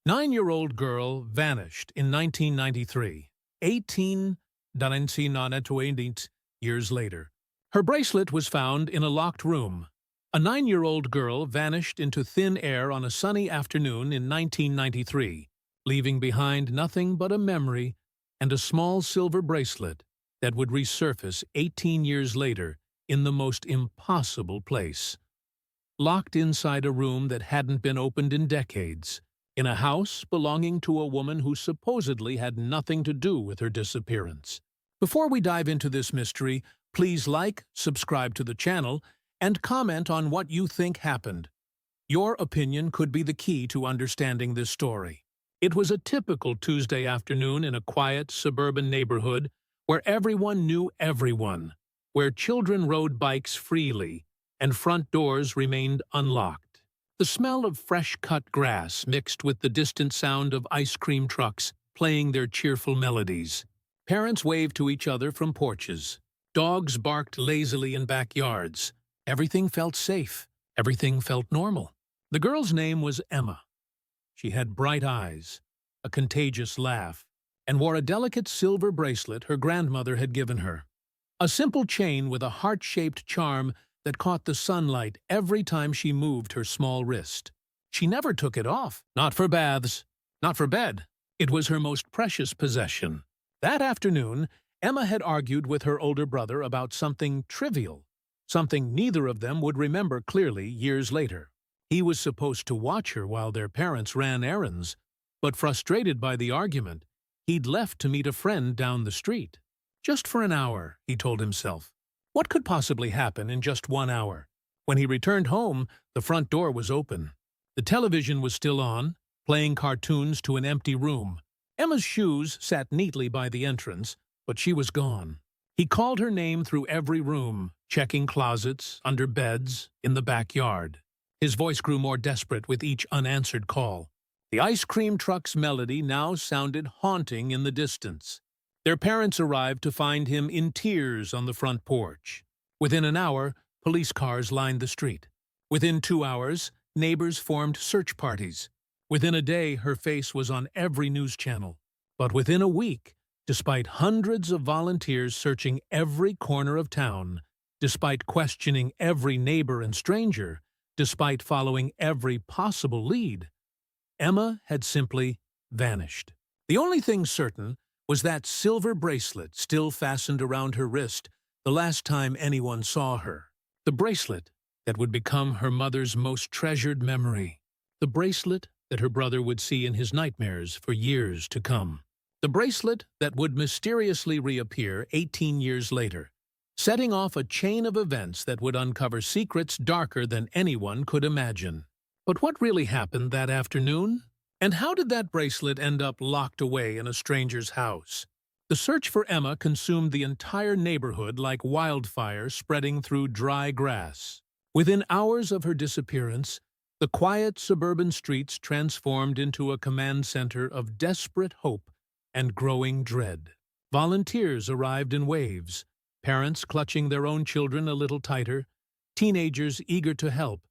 9-year-old girl vanished in 1993, 18 years later. Her bracelet was found in a locked room. A 9-year-old girl vanished into thin air on a sunny afternoon in 1993, leaving behind nothing but a memory and a small silver bracelet that would resurface 18 years later in the most impossible place. Locked inside a room that hadn't been opened in decades, in a house belonging to a woman who supposedly had nothing to do with her disappearance. Before we dive into this mystery, please like, subscribe to the channel, and comment on what you think happened. Your opinion could be the key to understanding this story. It was a typical Tuesday afternoon in a quiet, suburban neighborhood where everyone knew everyone, where children rode bikes freely and front doors remained unlocked. The smell of fresh-cut grass mixed with the distant sound of ice cream trucks playing their cheerful melodies. Parents waved to each other from porches. Dogs barked lazily in backyards. Everything felt safe. Everything felt normal. The girl's name was Emma. She had bright eyes, a contagious laugh, and wore a delicate silver bracelet her grandmother had given her. A simple chain with a heart-shaped charm that caught the sunlight every time she moved her small wrist. She never took it off, not for baths, not for bed. It was her most precious possession. That afternoon, Emma had argued with her older brother about something trivial, something neither of them would remember clearly years later. He was supposed to watch her while their parents ran errands, but frustrated by the argument, he'd left to meet a friend down the street. Just for an hour, he told himself. What could possibly happen in just 1 hour? When he returned home, the front door was open. The television was still on, playing cartoons to an empty room. Emma's shoes sat neatly by the entrance, but she was gone. He called her name through every room, checking closets, under beds, in the backyard. His voice grew more desperate with each unanswered call. The ice cream truck's melody now sounded haunting in the distance. Their parents arrived to find him in tears on the front porch. Within an hour, police cars lined the street. Within 2 hours, neighbors formed search parties. Within a day, her face was on every news channel. But within a week, despite hundreds of volunteers searching every corner of town, despite questioning every neighbor and stranger, despite following every possible lead, Emma had simply vanished. The only thing certain was that silver bracelet still fastened around her wrist the last time anyone saw her. The bracelet that would become her mother's most treasured memory. The bracelet that her brother would see in his nightmares for years to come. The bracelet that would mysteriously reappear 18 years later, setting off a chain of events that would uncover secrets darker than anyone could imagine. But what really happened that afternoon? And how did that bracelet end up locked away in a stranger's house? The search for Emma consumed the entire neighborhood like wildfire spreading through dry grass. Within hours of her disappearance, the quiet suburban streets transformed into a command center of desperate hope and growing dread. Volunteers arrived in waves, parents clutching their own children a little tighter, teenagers eager to help,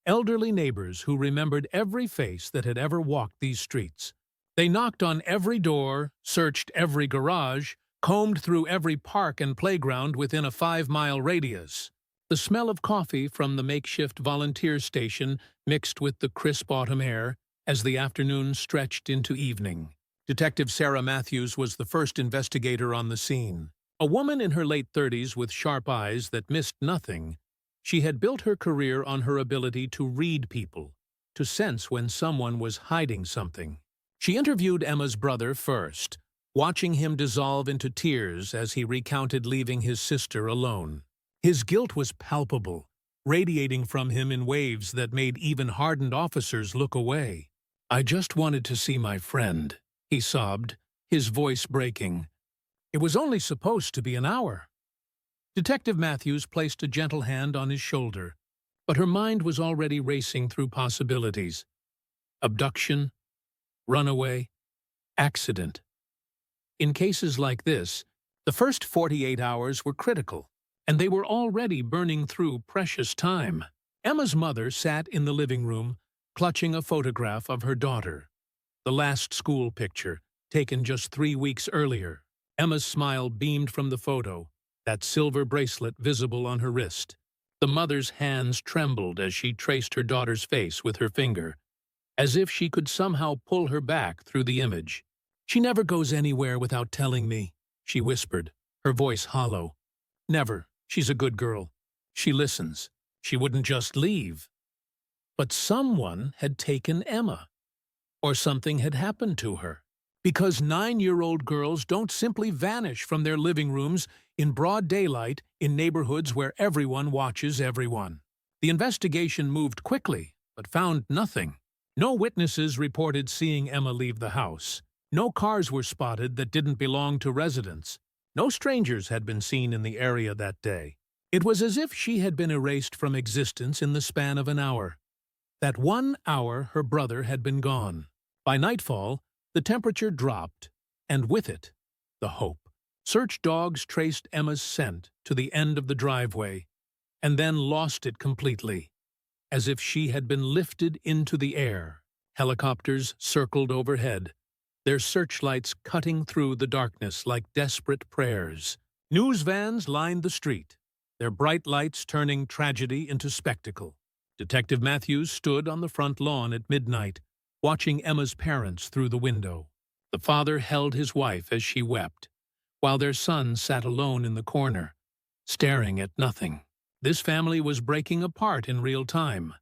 elderly neighbors who remembered every face that had ever walked these streets. They knocked on every door, searched every garage, combed through every park and playground within a 5-mile radius. The smell of coffee from the makeshift volunteer station mixed with the crisp autumn air as the afternoon stretched into evening. Detective Sarah Matthews was the first investigator on the scene. A woman in her late 30s with sharp eyes that missed nothing, she had built her career on her ability to read people, to sense when someone was hiding something. She interviewed Emma's brother first, watching him dissolve into tears as he recounted leaving his sister alone. His guilt was palpable, radiating from him in waves that made even hardened officers look away. "I just wanted to see my friend," he sobbed, his voice breaking. "It was only supposed to be an hour." Detective Matthews placed a gentle hand on his shoulder, but her mind was already racing through possibilities. Abduction, runaway, accident. In cases like this, the first 48 hours were critical, and they were already burning through precious time. Emma's mother sat in the living room, clutching a photograph of her daughter. The last school picture, taken just 3 weeks earlier. Emma's smile beamed from the photo, that silver bracelet visible on her wrist. The mother's hands trembled as she traced her daughter's face with her finger, as if she could somehow pull her back through the image. "She never goes anywhere without telling me," she whispered, her voice hollow. "Never. She's a good girl. She listens. She wouldn't just leave." But someone had taken Emma, or something had happened to her. Because 9-year-old girls don't simply vanish from their living rooms in broad daylight in neighborhoods where everyone watches everyone. The investigation moved quickly, but found nothing. No witnesses reported seeing Emma leave the house. No cars were spotted that didn't belong to residents. No strangers had been seen in the area that day. It was as if she had been erased from existence in the span of an hour. That 1 hour her brother had been gone. By nightfall, the temperature dropped, and with it, the hope. Search dogs traced Emma's scent to the end of the driveway, and then lost it completely, as if she had been lifted into the air. Helicopters circled overhead, their searchlights cutting through the darkness like desperate prayers. News vans lined the street, their bright lights turning tragedy into spectacle. Detective Matthews stood on the front lawn at midnight, watching Emma's parents through the window. The father held his wife as she wept, while their son sat alone in the corner, staring at nothing. This family was breaking apart in real time,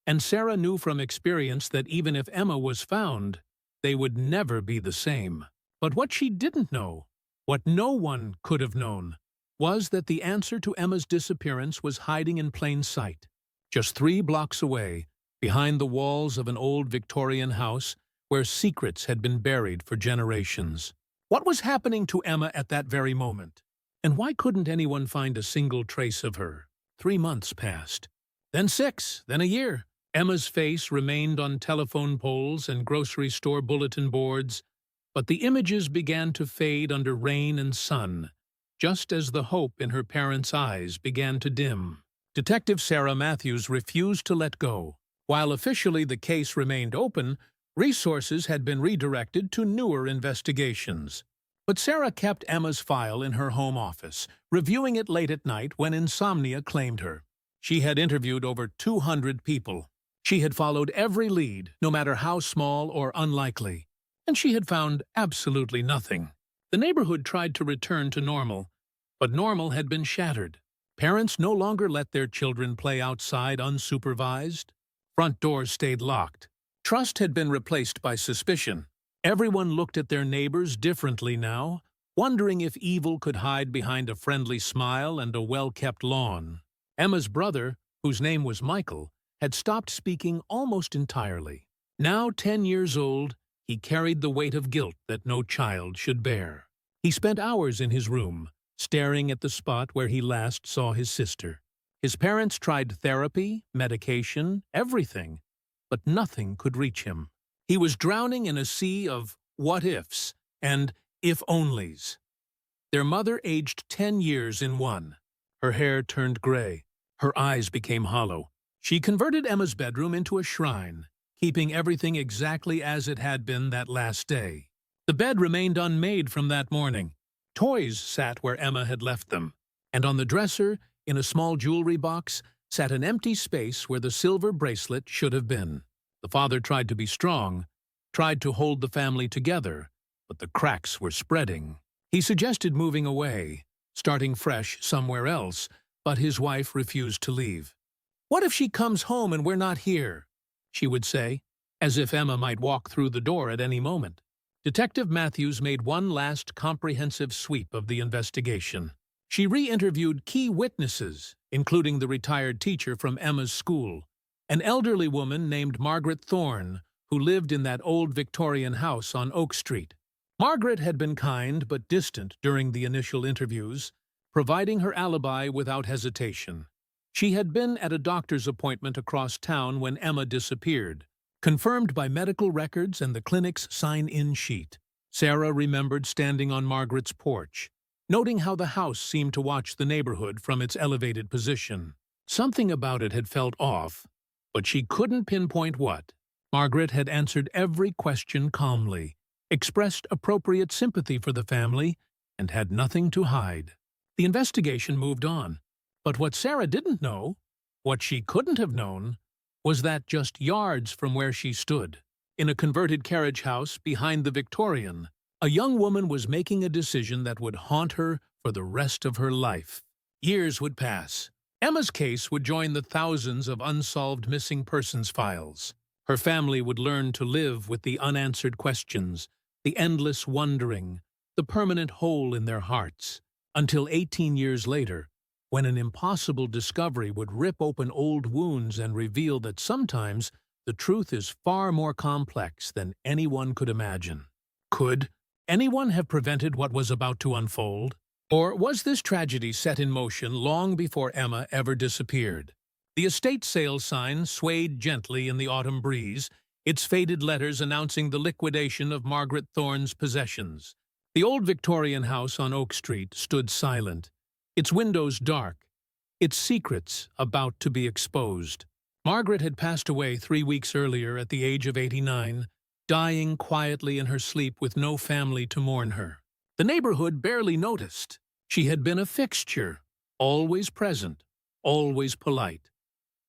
and Sarah knew from experience that even if Emma was found, they would never be the same. But what she didn't know, what no one could have known, was that the answer to Emma's disappearance was hiding in plain sight, just 3 blocks away, behind the walls of an old Victorian house where secrets had been buried for generations. What was happening to Emma at that very moment? And why couldn't anyone find a single trace of her? 3 months passed, then 6, then a year. Emma's face remained on telephone poles and grocery store bulletin boards, but the images began to fade under rain and sun, just as the hope in her parents' eyes began to dim. Detective Sarah Matthews refused to let go. While officially the case remained open, resources had been redirected to newer investigations. But Sarah kept Emma's file in her home office, reviewing it late at night when insomnia claimed her. She had interviewed over 200 people. She had followed every lead, no matter how small or unlikely, and she had found absolutely nothing. The neighborhood tried to return to normal, but normal had been shattered. Parents no longer let their children play outside unsupervised. Front doors stayed locked. Trust had been replaced by suspicion. Everyone looked at their neighbors differently now, wondering if evil could hide behind a friendly smile and a well-kept lawn. Emma's brother, whose name was Michael, had stopped speaking almost entirely. Now 10 years old, he carried the weight of guilt that no child should bear. He spent hours in his room, staring at the spot where he last saw his sister. His parents tried therapy, medication, everything, but nothing could reach him. He was drowning in a sea of what-ifs and if-onlys. Their mother aged 10 years in one. Her hair turned gray. Her eyes became hollow. She converted Emma's bedroom into a shrine, keeping everything exactly as it had been that last day. The bed remained unmade from that morning. Toys sat where Emma had left them, and on the dresser, in a small jewelry box, sat an empty space where the silver bracelet should have been. The father tried to be strong, tried to hold the family together, but the cracks were spreading. He suggested moving away, starting fresh somewhere else, but his wife refused to leave. "What if she comes home and we're not here?" she would say, as if Emma might walk through the door at any moment. Detective Matthews made one last comprehensive sweep of the investigation. She re-interviewed key witnesses, including the retired teacher from Emma's school, an elderly woman named Margaret Thorne, who lived in that old Victorian house on Oak Street. Margaret had been kind but distant during the initial interviews, providing her alibi without hesitation. She had been at a doctor's appointment across town when Emma disappeared, confirmed by medical records and the clinic's sign-in sheet. Sarah remembered standing on Margaret's porch, noting how the house seemed to watch the neighborhood from its elevated position. Something about it had felt off, but she couldn't pinpoint what. Margaret had answered every question calmly, expressed appropriate sympathy for the family, and had nothing to hide. The investigation moved on, but what Sarah didn't know, what she couldn't have known, was that just yards from where she stood, in a converted carriage house behind the Victorian, a young woman was making a decision that would haunt her for the rest of her life. Years would pass. Emma's case would join the thousands of unsolved missing persons files. Her family would learn to live with the unanswered questions, the endless wondering, the permanent hole in their hearts, until 18 years later, when an impossible discovery would rip open old wounds and reveal that sometimes the truth is far more complex than anyone could imagine. Could anyone have prevented what was about to unfold? Or was this tragedy set in motion long before Emma ever disappeared? The estate sale sign swayed gently in the autumn breeze, its faded letters announcing the liquidation of Margaret Thorne's possessions. The old Victorian house on Oak Street stood silent, its windows dark, its secrets about to be exposed. Margaret had passed away 3 weeks earlier at the age of 89, dying quietly in her sleep with no family to mourn her. The neighborhood barely noticed. She had been a fixture, always present, always polite,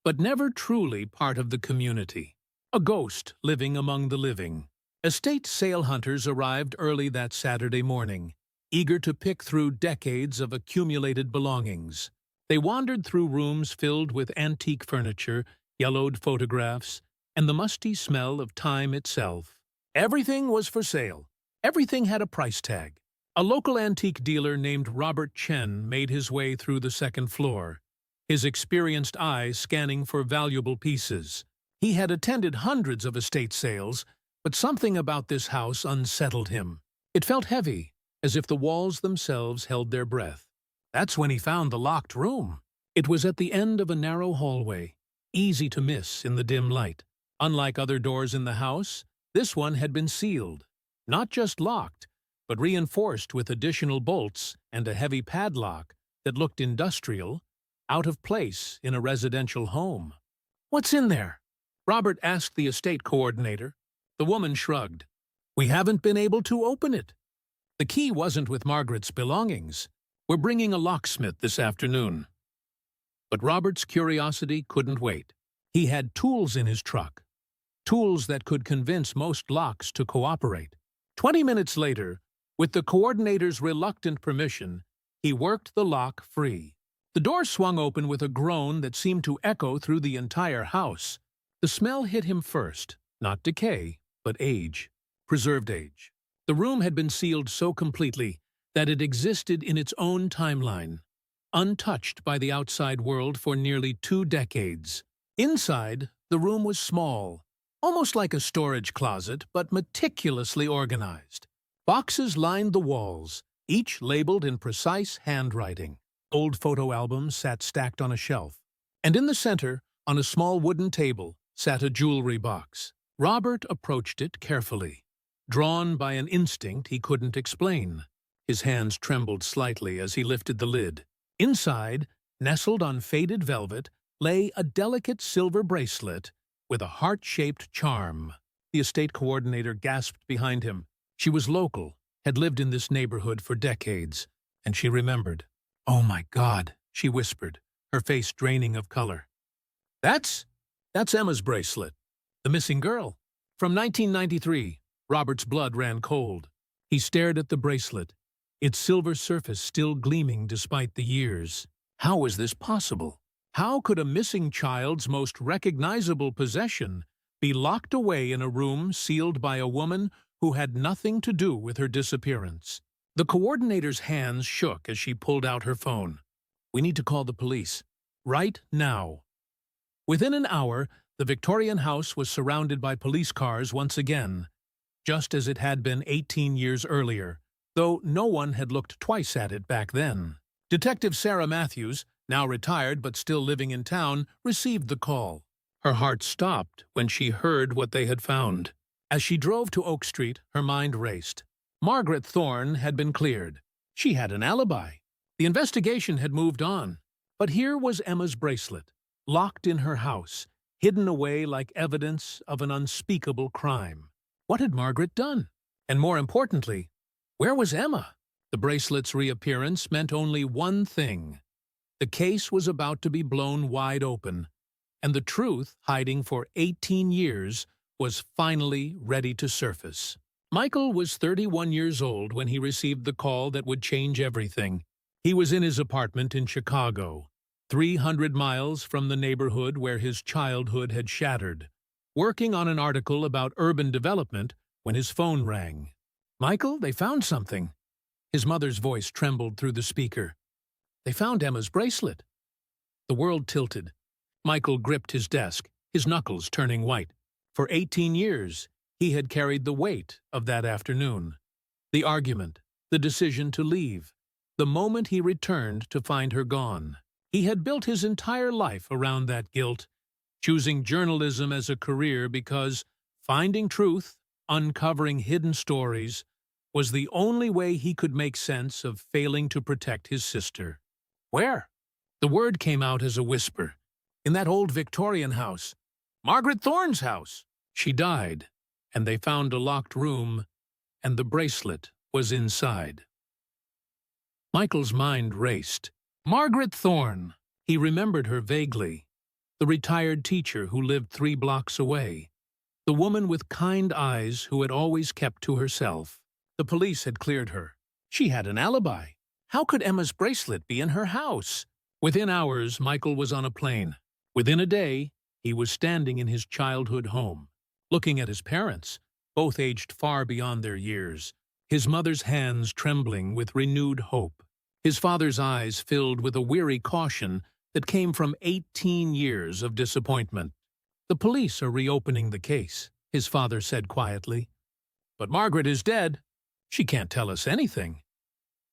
but never truly part of the community. A ghost living among the living. Estate sale hunters arrived early that Saturday morning, eager to pick through decades of accumulated belongings. They wandered through rooms filled with antique furniture, yellowed photographs, and the musty smell of time itself. Everything was for sale. Everything had a price tag. A local antique dealer named Robert Chen made his way through the second floor, his experienced eyes scanning for valuable pieces. He had attended hundreds of estate sales, but something about this house unsettled him. It felt heavy, as if the walls themselves held their breath. That's when he found the locked room. It was at the end of a narrow hallway, easy to miss in the dim light. Unlike other doors in the house, this one had been sealed, not just locked, but reinforced with additional bolts and a heavy padlock that looked industrial, out of place in a residential home. "What's in there?" Robert asked the estate coordinator. The woman shrugged. "We haven't been able to open it. The key wasn't with Margaret's belongings. We're bringing a locksmith this afternoon." But Robert's curiosity couldn't wait. He had tools in his truck, tools that could convince most locks to cooperate. 20 minutes later, with the coordinator's reluctant permission, he worked the lock free. The door swung open with a groan that seemed to echo through the entire house. The smell hit him first, not decay, but age, preserved age. The room had been sealed so completely that it existed in its own timeline, untouched by the outside world for nearly 2 decades. Inside, the room was small, almost like a storage closet, but meticulously organized. Boxes lined the walls, each labeled in precise handwriting. Old photo albums sat stacked on a shelf, and in the center, on a small wooden table, sat a jewelry box. Robert approached it carefully, drawn by an instinct he couldn't explain. His hands trembled slightly as he lifted the lid. Inside, nestled on faded velvet, lay a delicate silver bracelet with a heart-shaped charm. The estate coordinator gasped behind him. She was local, had lived in this neighborhood for decades, and she remembered. "Oh my God," she whispered, her face draining of color. That's Emma's bracelet, the missing girl." From 1993, Robert's blood ran cold. He stared at the bracelet, its silver surface still gleaming despite the years. How was this possible? How could a missing child's most recognizable possession be locked away in a room sealed by a woman who had nothing to do with her disappearance? The coordinator's hands shook as she pulled out her phone. "We need to call the police. Right now." Within an hour, the Victorian house was surrounded by police cars once again, just as it had been 18 years earlier, though no one had looked twice at it back then. Detective Sarah Matthews, now retired but still living in town, received the call. Her heart stopped when she heard what they had found. As she drove to Oak Street, her mind raced. Margaret Thorne had been cleared. She had an alibi. The investigation had moved on. But here was Emma's bracelet, locked in her house, hidden away like evidence of an unspeakable crime. What had Margaret done? And more importantly, where was Emma? The bracelet's reappearance meant only one thing. The case was about to be blown wide open, and the truth, hiding for 18 years, was finally ready to surface. Michael was 31 years old when he received the call that would change everything. He was in his apartment in Chicago, 300 miles from the neighborhood where his childhood had shattered, working on an article about urban development when his phone rang. "Michael, they found something." His mother's voice trembled through the speaker. "They found Emma's bracelet." The world tilted. Michael gripped his desk, his knuckles turning white. For 18 years, he had carried the weight of that afternoon. The argument, the decision to leave, the moment he returned to find her gone. He had built his entire life around that guilt, choosing journalism as a career because finding truth, uncovering hidden stories, was the only way he could make sense of failing to protect his sister. Where? The word came out as a whisper. In that old Victorian house. Margaret Thorne's house. She died, and they found a locked room, and the bracelet was inside. Michael's mind raced. Margaret Thorne. He remembered her vaguely. The retired teacher who lived 3 blocks away. The woman with kind eyes who had always kept to herself. The police had cleared her. She had an alibi. How could Emma's bracelet be in her house? Within hours, Michael was on a plane. Within a day, he was standing in his childhood home, looking at his parents, both aged far beyond their years, his mother's hands trembling with renewed hope, his father's eyes filled with a weary caution that came from 18 years of disappointment. "The police are reopening the case," his father said quietly. "But Margaret is dead. She can't tell us anything."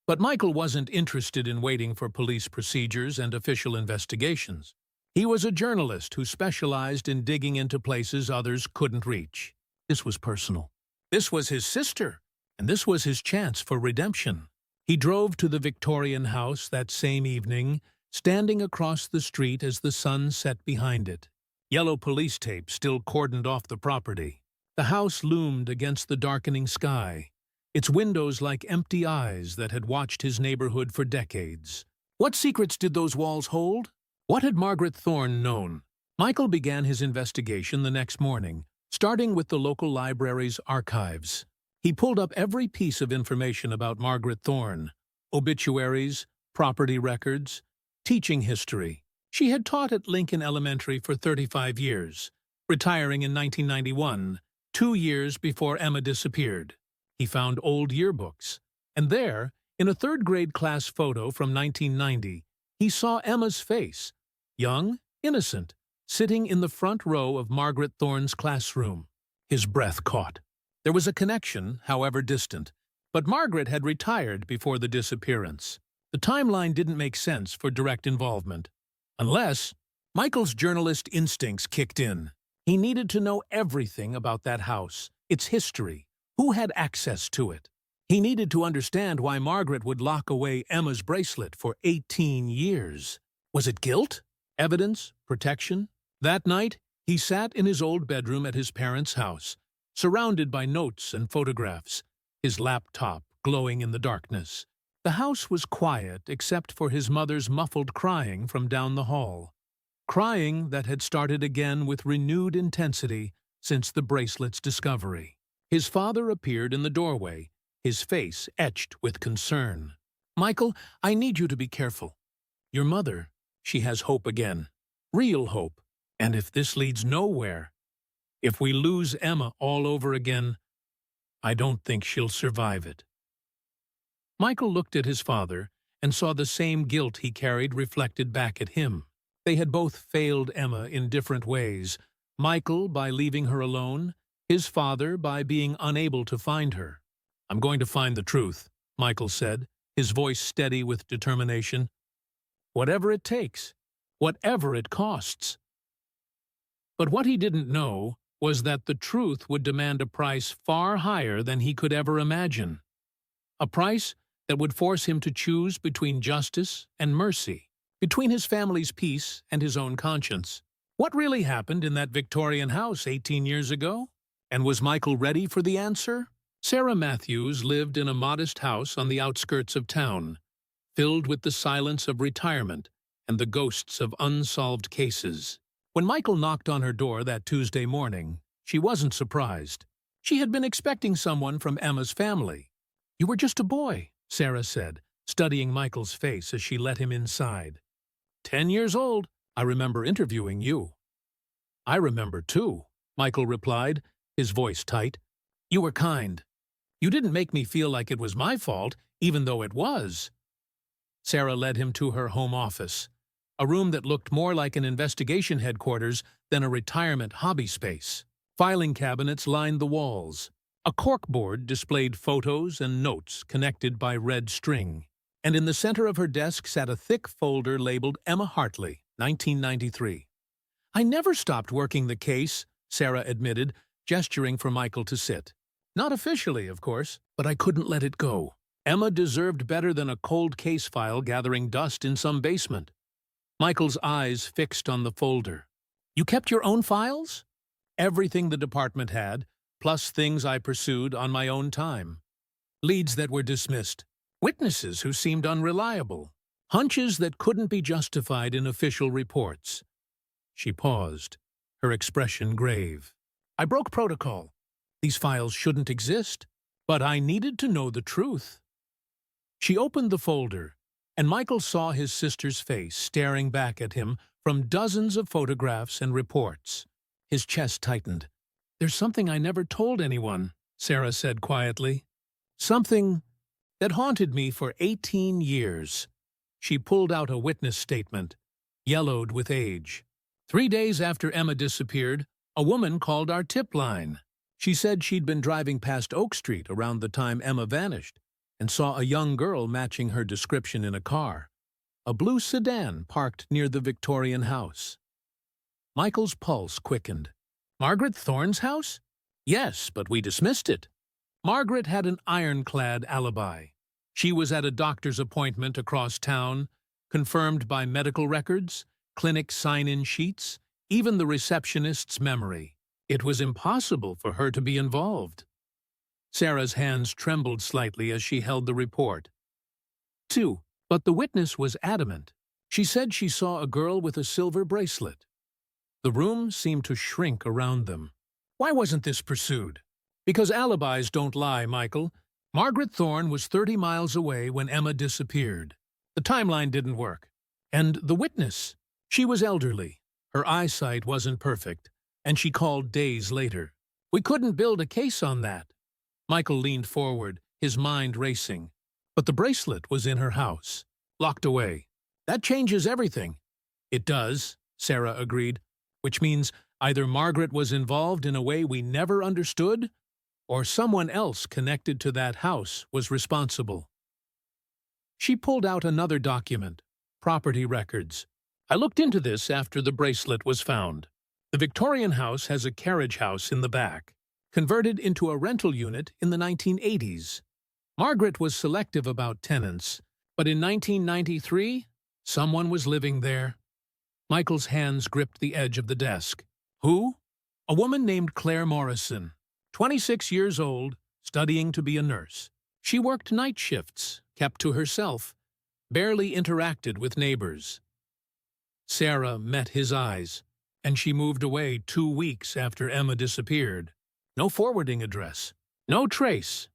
But Michael wasn't interested in waiting for police procedures and official investigations. He was a journalist who specialized in digging into places others couldn't reach. This was personal. This was his sister, and this was his chance for redemption. He drove to the Victorian house that same evening, standing across the street as the sun set behind it. Yellow police tape still cordoned off the property. The house loomed against the darkening sky, its windows like empty eyes that had watched his neighborhood for decades. What secrets did those walls hold? What had Margaret Thorne known? Michael began his investigation the next morning, starting with the local library's archives. He pulled up every piece of information about Margaret Thorne: obituaries, property records, teaching history. She had taught at Lincoln Elementary for 35 years, retiring in 1991, 2 years before Emma disappeared. He found old yearbooks, and there, in a third-grade class photo from 1990, he saw Emma's face, young, innocent, sitting in the front row of Margaret Thorne's classroom. His breath caught. There was a connection, however distant, but Margaret had retired before the disappearance. The timeline didn't make sense for direct involvement. Unless Michael's journalist instincts kicked in. He needed to know everything about that house, its history, who had access to it. He needed to understand why Margaret would lock away Emma's bracelet for 18 years. Was it guilt? Evidence? Protection? That night, he sat in his old bedroom at his parents' house, surrounded by notes and photographs, his laptop glowing in the darkness. The house was quiet except for his mother's muffled crying from down the hall. Crying that had started again with renewed intensity since the bracelet's discovery. His father appeared in the doorway, his face etched with concern. "Michael, I need you to be careful. Your mother, she has hope again. Real hope. And if this leads nowhere, if we lose Emma all over again, I don't think she'll survive it." Michael looked at his father and saw the same guilt he carried reflected back at him. They had both failed Emma in different ways, Michael by leaving her alone, his father by being unable to find her. "I'm going to find the truth," Michael said, his voice steady with determination. "Whatever it takes, whatever it costs." But what he didn't know was that the truth would demand a price far higher than he could ever imagine. A price that would force him to choose between justice and mercy, between his family's peace and his own conscience. What really happened in that Victorian house 18 years ago? And was Michael ready for the answer? Sarah Matthews lived in a modest house on the outskirts of town, filled with the silence of retirement and the ghosts of unsolved cases. When Michael knocked on her door that Tuesday morning, she wasn't surprised. She had been expecting someone from Emma's family. "You were just a boy," Sarah said, studying Michael's face as she let him inside. 10 years old. I remember interviewing you." "I remember too," Michael replied, his voice tight. "You were kind. You didn't make me feel like it was my fault, even though it was." Sarah led him to her home office, a room that looked more like an investigation headquarters than a retirement hobby space. Filing cabinets lined the walls. A corkboard displayed photos and notes connected by red string. And in the center of her desk sat a thick folder labeled Emma Hartley, 1993. "I never stopped working the case," Sarah admitted, gesturing for Michael to sit. "Not officially, of course, but I couldn't let it go. Emma deserved better than a cold case file gathering dust in some basement." Michael's eyes fixed on the folder. "You kept your own files?" "Everything the department had, plus things I pursued on my own time. Leads that were dismissed. Witnesses who seemed unreliable. Hunches that couldn't be justified in official reports." She paused, her expression grave. "I broke protocol. These files shouldn't exist, but I needed to know the truth." She opened the folder, and Michael saw his sister's face staring back at him from dozens of photographs and reports. His chest tightened. "There's something I never told anyone," Sarah said quietly. "Something that haunted me for 18 years. She pulled out a witness statement, yellowed with age. "3 days after Emma disappeared, a woman called our tip line. She said she'd been driving past Oak Street around the time Emma vanished and saw a young girl matching her description in a car, a blue sedan parked near the Victorian house." Michael's pulse quickened. "Margaret Thorne's house?" "Yes, but we dismissed it." Margaret had an ironclad alibi. She was at a doctor's appointment across town, confirmed by medical records, clinic sign-in sheets, even the receptionist's memory. It was impossible for her to be involved. Sarah's hands trembled slightly as she held the report. But the witness was adamant. She said she saw a girl with a silver bracelet. The room seemed to shrink around them. "Why wasn't this pursued?" "Because alibis don't lie, Michael. Margaret Thorne was 30 miles away when Emma disappeared. The timeline didn't work. And the witness, she was elderly. Her eyesight wasn't perfect, and she called days later. We couldn't build a case on that." Michael leaned forward, his mind racing. "But the bracelet was in her house, locked away. That changes everything." "It does," Sarah agreed, "which means either Margaret was involved in a way we never understood, or someone else connected to that house was responsible." She pulled out another document, property records. "I looked into this after the bracelet was found. The Victorian house has a carriage house in the back, converted into a rental unit in the 1980s. Margaret was selective about tenants, but in 1993, someone was living there." Michael's hands gripped the edge of the desk. "Who?" "A woman named Claire Morrison, 26 years old, studying to be a nurse. She worked night shifts, kept to herself, barely interacted with neighbors." Sarah met his eyes, and she moved away 2 weeks after Emma disappeared. No forwarding address, no trace.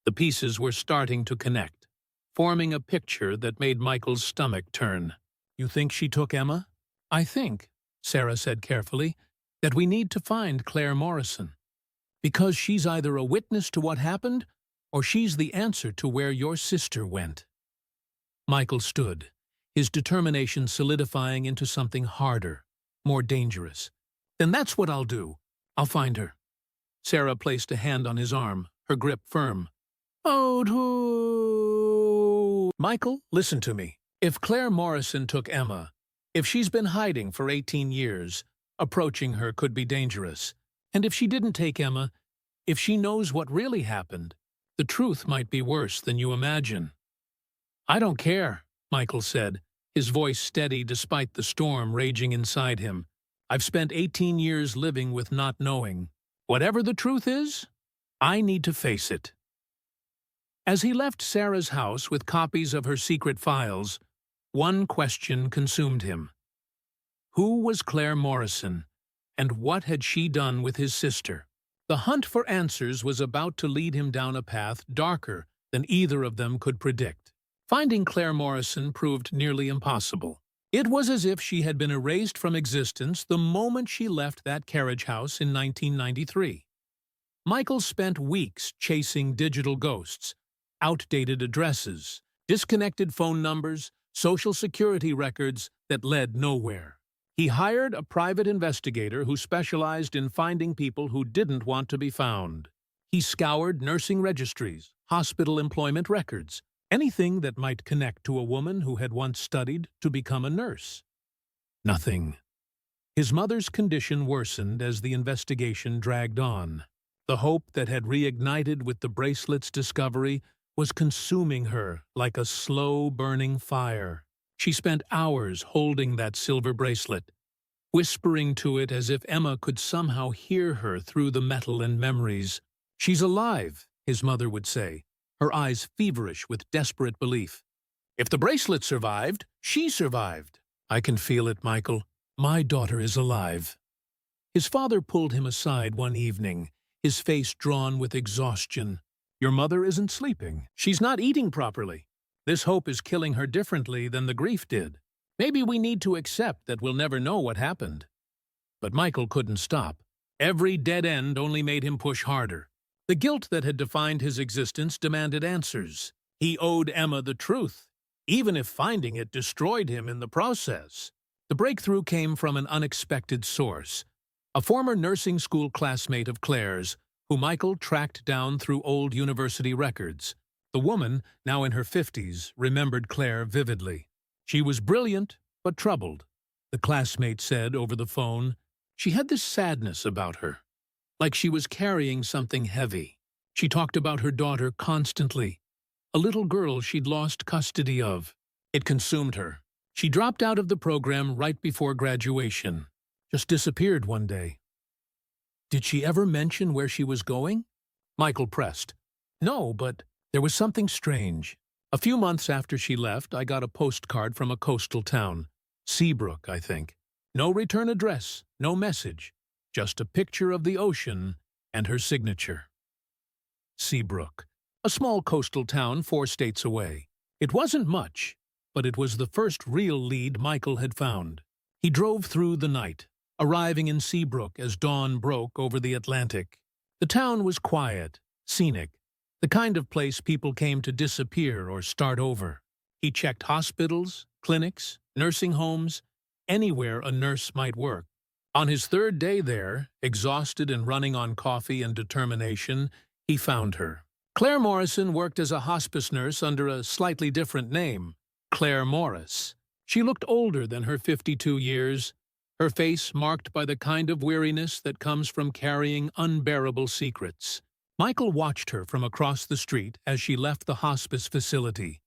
The pieces were starting to connect, forming a picture that made Michael's stomach turn. "You think she took Emma?" "I think," Sarah said carefully, "that we need to find Claire Morrison. Because she's either a witness to what happened, or she's the answer to where your sister went." Michael stood, his determination solidifying into something harder, more dangerous. "Then that's what I'll do. I'll find her." Sarah placed a hand on his arm, her grip firm. "Oh, Michael, listen to me. If Claire Morrison took Emma, if she's been hiding for 18 years, approaching her could be dangerous. And if she didn't take Emma, if she knows what really happened, the truth might be worse than you imagine." "I don't care," Michael said, his voice steady despite the storm raging inside him. I've spent 18 years living with not knowing. Whatever the truth is, I need to face it. As he left Sarah's house with copies of her secret files, one question consumed him. Who was Claire Morrison, and what had she done with his sister? The hunt for answers was about to lead him down a path darker than either of them could predict. Finding Claire Morrison proved nearly impossible. It was as if she had been erased from existence the moment she left that carriage house in 1993. Michael spent weeks chasing digital ghosts, outdated addresses, disconnected phone numbers, social security records that led nowhere. He hired a private investigator who specialized in finding people who didn't want to be found. He scoured nursing registries, hospital employment records, anything that might connect to a woman who had once studied to become a nurse. Nothing. His mother's condition worsened as the investigation dragged on. The hope that had reignited with the bracelet's discovery was consuming her like a slow-burning fire. She spent hours holding that silver bracelet, whispering to it as if Emma could somehow hear her through the metal and memories. "She's alive," his mother would say, her eyes feverish with desperate belief. "If the bracelet survived, she survived." "I can feel it, Michael. My daughter is alive." His father pulled him aside one evening, his face drawn with exhaustion. "Your mother isn't sleeping. She's not eating properly. This hope is killing her differently than the grief did. Maybe we need to accept that we'll never know what happened." But Michael couldn't stop. Every dead end only made him push harder. The guilt that had defined his existence demanded answers. He owed Emma the truth, even if finding it destroyed him in the process. The breakthrough came from an unexpected source, a former nursing school classmate of Claire's, who Michael tracked down through old university records. The woman, now in her 50s, remembered Claire vividly. She was brilliant, but troubled. The classmate said over the phone, she had this sadness about her, like she was carrying something heavy. She talked about her daughter constantly, a little girl she'd lost custody of. It consumed her. She dropped out of the program right before graduation, just disappeared one day. "Did she ever mention where she was going?" Michael pressed. "No, but there was something strange. A few months after she left, I got a postcard from a coastal town. Seabrook, I think. No return address, no message. Just a picture of the ocean and her signature." Seabrook, a small coastal town 4 states away. It wasn't much, but it was the first real lead Michael had found. He drove through the night, arriving in Seabrook as dawn broke over the Atlantic. The town was quiet, scenic, the kind of place people came to disappear or start over. He checked hospitals, clinics, nursing homes, anywhere a nurse might work. On his 3rd day there, exhausted and running on coffee and determination, he found her. Claire Morrison worked as a hospice nurse under a slightly different name, Claire Morris. She looked older than her 52 years, her face marked by the kind of weariness that comes from carrying unbearable secrets. Michael watched her from across the street as she left the hospice facility,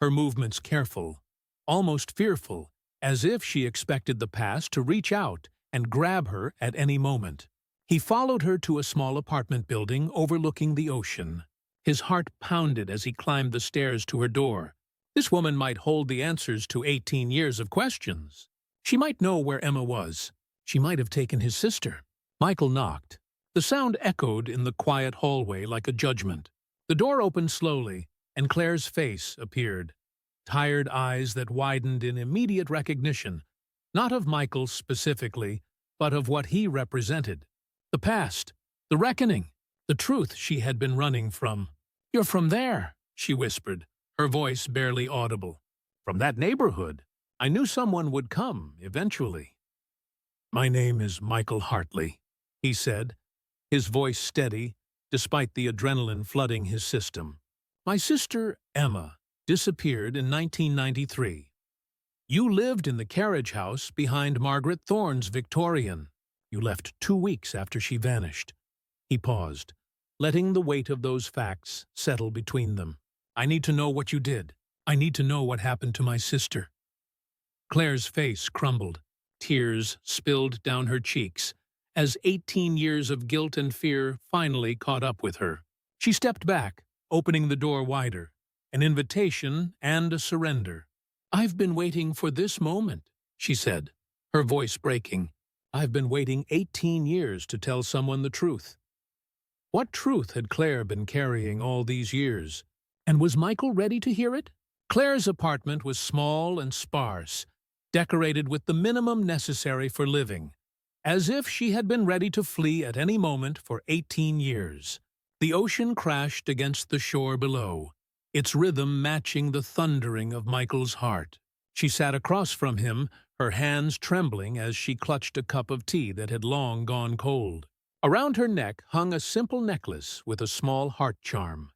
her movements careful, almost fearful, as if she expected the past to reach out and grab her at any moment. He followed her to a small apartment building overlooking the ocean. His heart pounded as he climbed the stairs to her door. This woman might hold the answers to 18 years of questions. She might know where Emma was. She might have taken his sister. Michael knocked. The sound echoed in the quiet hallway like a judgment. The door opened slowly, and Claire's face appeared. Tired eyes that widened in immediate recognition, not of Michael specifically, but of what he represented. The past, the reckoning, the truth she had been running from. "You're from there," she whispered, her voice barely audible. "From that neighborhood. I knew someone would come, eventually." "My name is Michael Hartley," he said, his voice steady, despite the adrenaline flooding his system. "My sister, Emma, disappeared in 1993. You lived in the carriage house behind Margaret Thorne's Victorian. You left 2 weeks after she vanished." He paused, letting the weight of those facts settle between them. "I need to know what you did. I need to know what happened to my sister." Claire's face crumbled. Tears spilled down her cheeks as 18 years of guilt and fear finally caught up with her. She stepped back, opening the door wider, an invitation and a surrender. "I've been waiting for this moment," she said, her voice breaking. "I've been waiting 18 years to tell someone the truth." What truth had Claire been carrying all these years? And was Michael ready to hear it? Claire's apartment was small and sparse, decorated with the minimum necessary for living, as if she had been ready to flee at any moment for 18 years. The ocean crashed against the shore below, its rhythm matching the thundering of Michael's heart. She sat across from him, her hands trembling as she clutched a cup of tea that had long gone cold. Around her neck hung a simple necklace with a small heart charm,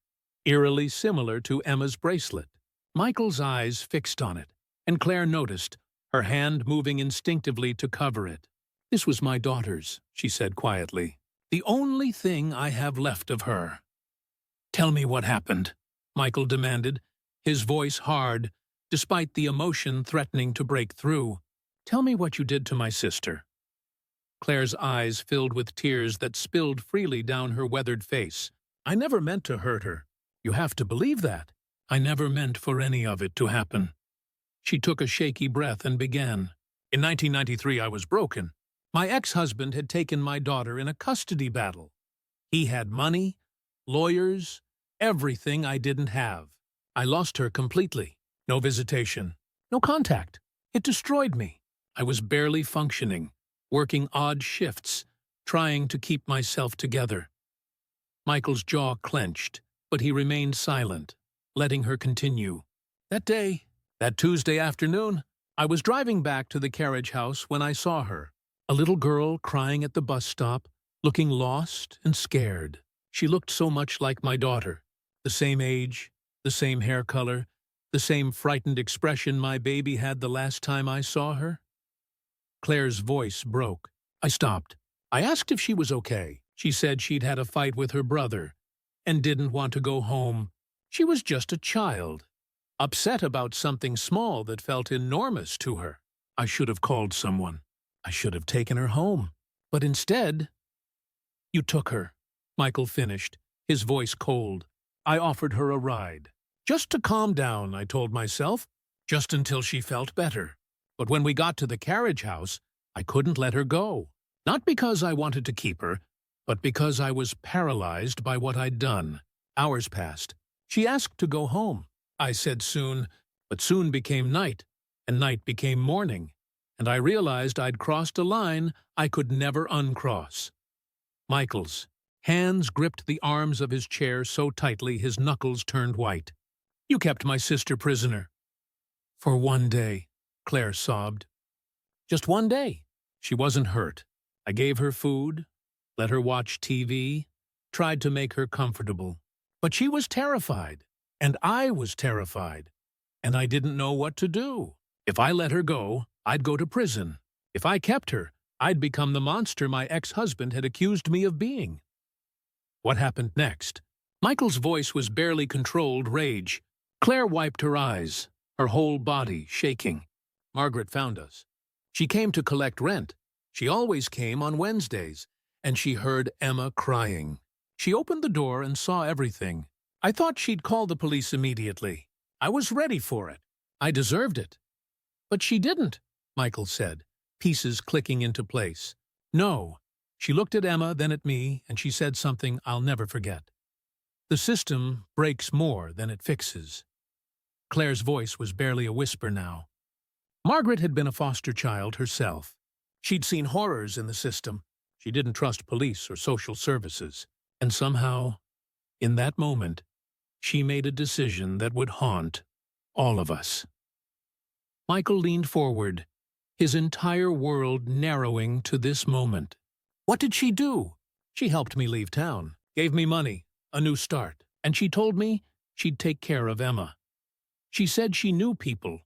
eerily similar to Emma's bracelet. Michael's eyes fixed on it, and Claire noticed, her hand moving instinctively to cover it. "This was my daughter's," she said quietly. "The only thing I have left of her." "Tell me what happened," Michael demanded, his voice hard, despite the emotion threatening to break through. "Tell me what you did to my sister." Claire's eyes filled with tears that spilled freely down her weathered face. "I never meant to hurt her. You have to believe that. I never meant for any of it to happen." She took a shaky breath and began. "In 1993, I was broken. My ex-husband had taken my daughter in a custody battle. He had money, lawyers, everything I didn't have. I lost her completely. No visitation, no contact. It destroyed me. I was barely functioning, working odd shifts, trying to keep myself together." Michael's jaw clenched, but he remained silent, letting her continue. "That day, that Tuesday afternoon, I was driving back to the carriage house when I saw her. A little girl crying at the bus stop, looking lost and scared. She looked so much like my daughter. The same age, the same hair color, the same frightened expression my baby had the last time I saw her." Claire's voice broke. I stopped. I asked if she was okay. She said she'd had a fight with her brother and didn't want to go home. She was just a child, upset about something small that felt enormous to her. I should have called someone. I should have taken her home. But instead, "You took her," Michael finished, his voice cold. "I offered her a ride. Just to calm down, I told myself, just until she felt better. But when we got to the carriage house, I couldn't let her go. Not because I wanted to keep her, but because I was paralyzed by what I'd done." Hours passed. She asked to go home. I said soon, but soon became night, and night became morning, and I realized I'd crossed a line I could never uncross. Michael's hands gripped the arms of his chair so tightly his knuckles turned white. "You kept my sister prisoner." "For one day," Claire sobbed. "Just one day. She wasn't hurt. I gave her food, let her watch TV, tried to make her comfortable. But she was terrified, and I was terrified, and I didn't know what to do. If I let her go, I'd go to prison. If I kept her, I'd become the monster my ex-husband had accused me of being." What happened next? Michael's voice was barely controlled rage. Claire wiped her eyes, her whole body shaking. "Margaret found us. She came to collect rent. She always came on Wednesdays, and she heard Emma crying. She opened the door and saw everything. I thought she'd call the police immediately. I was ready for it. I deserved it." "But she didn't," Michael said, pieces clicking into place. "No." She looked at Emma, then at me, and she said something I'll never forget. "The system breaks more than it fixes." Claire's voice was barely a whisper now. Margaret had been a foster child herself. She'd seen horrors in the system. She didn't trust police or social services. And somehow, in that moment, she made a decision that would haunt all of us. Michael leaned forward, his entire world narrowing to this moment. "What did she do?" "She helped me leave town, gave me money, a new start, and she told me she'd take care of Emma. She said she knew people,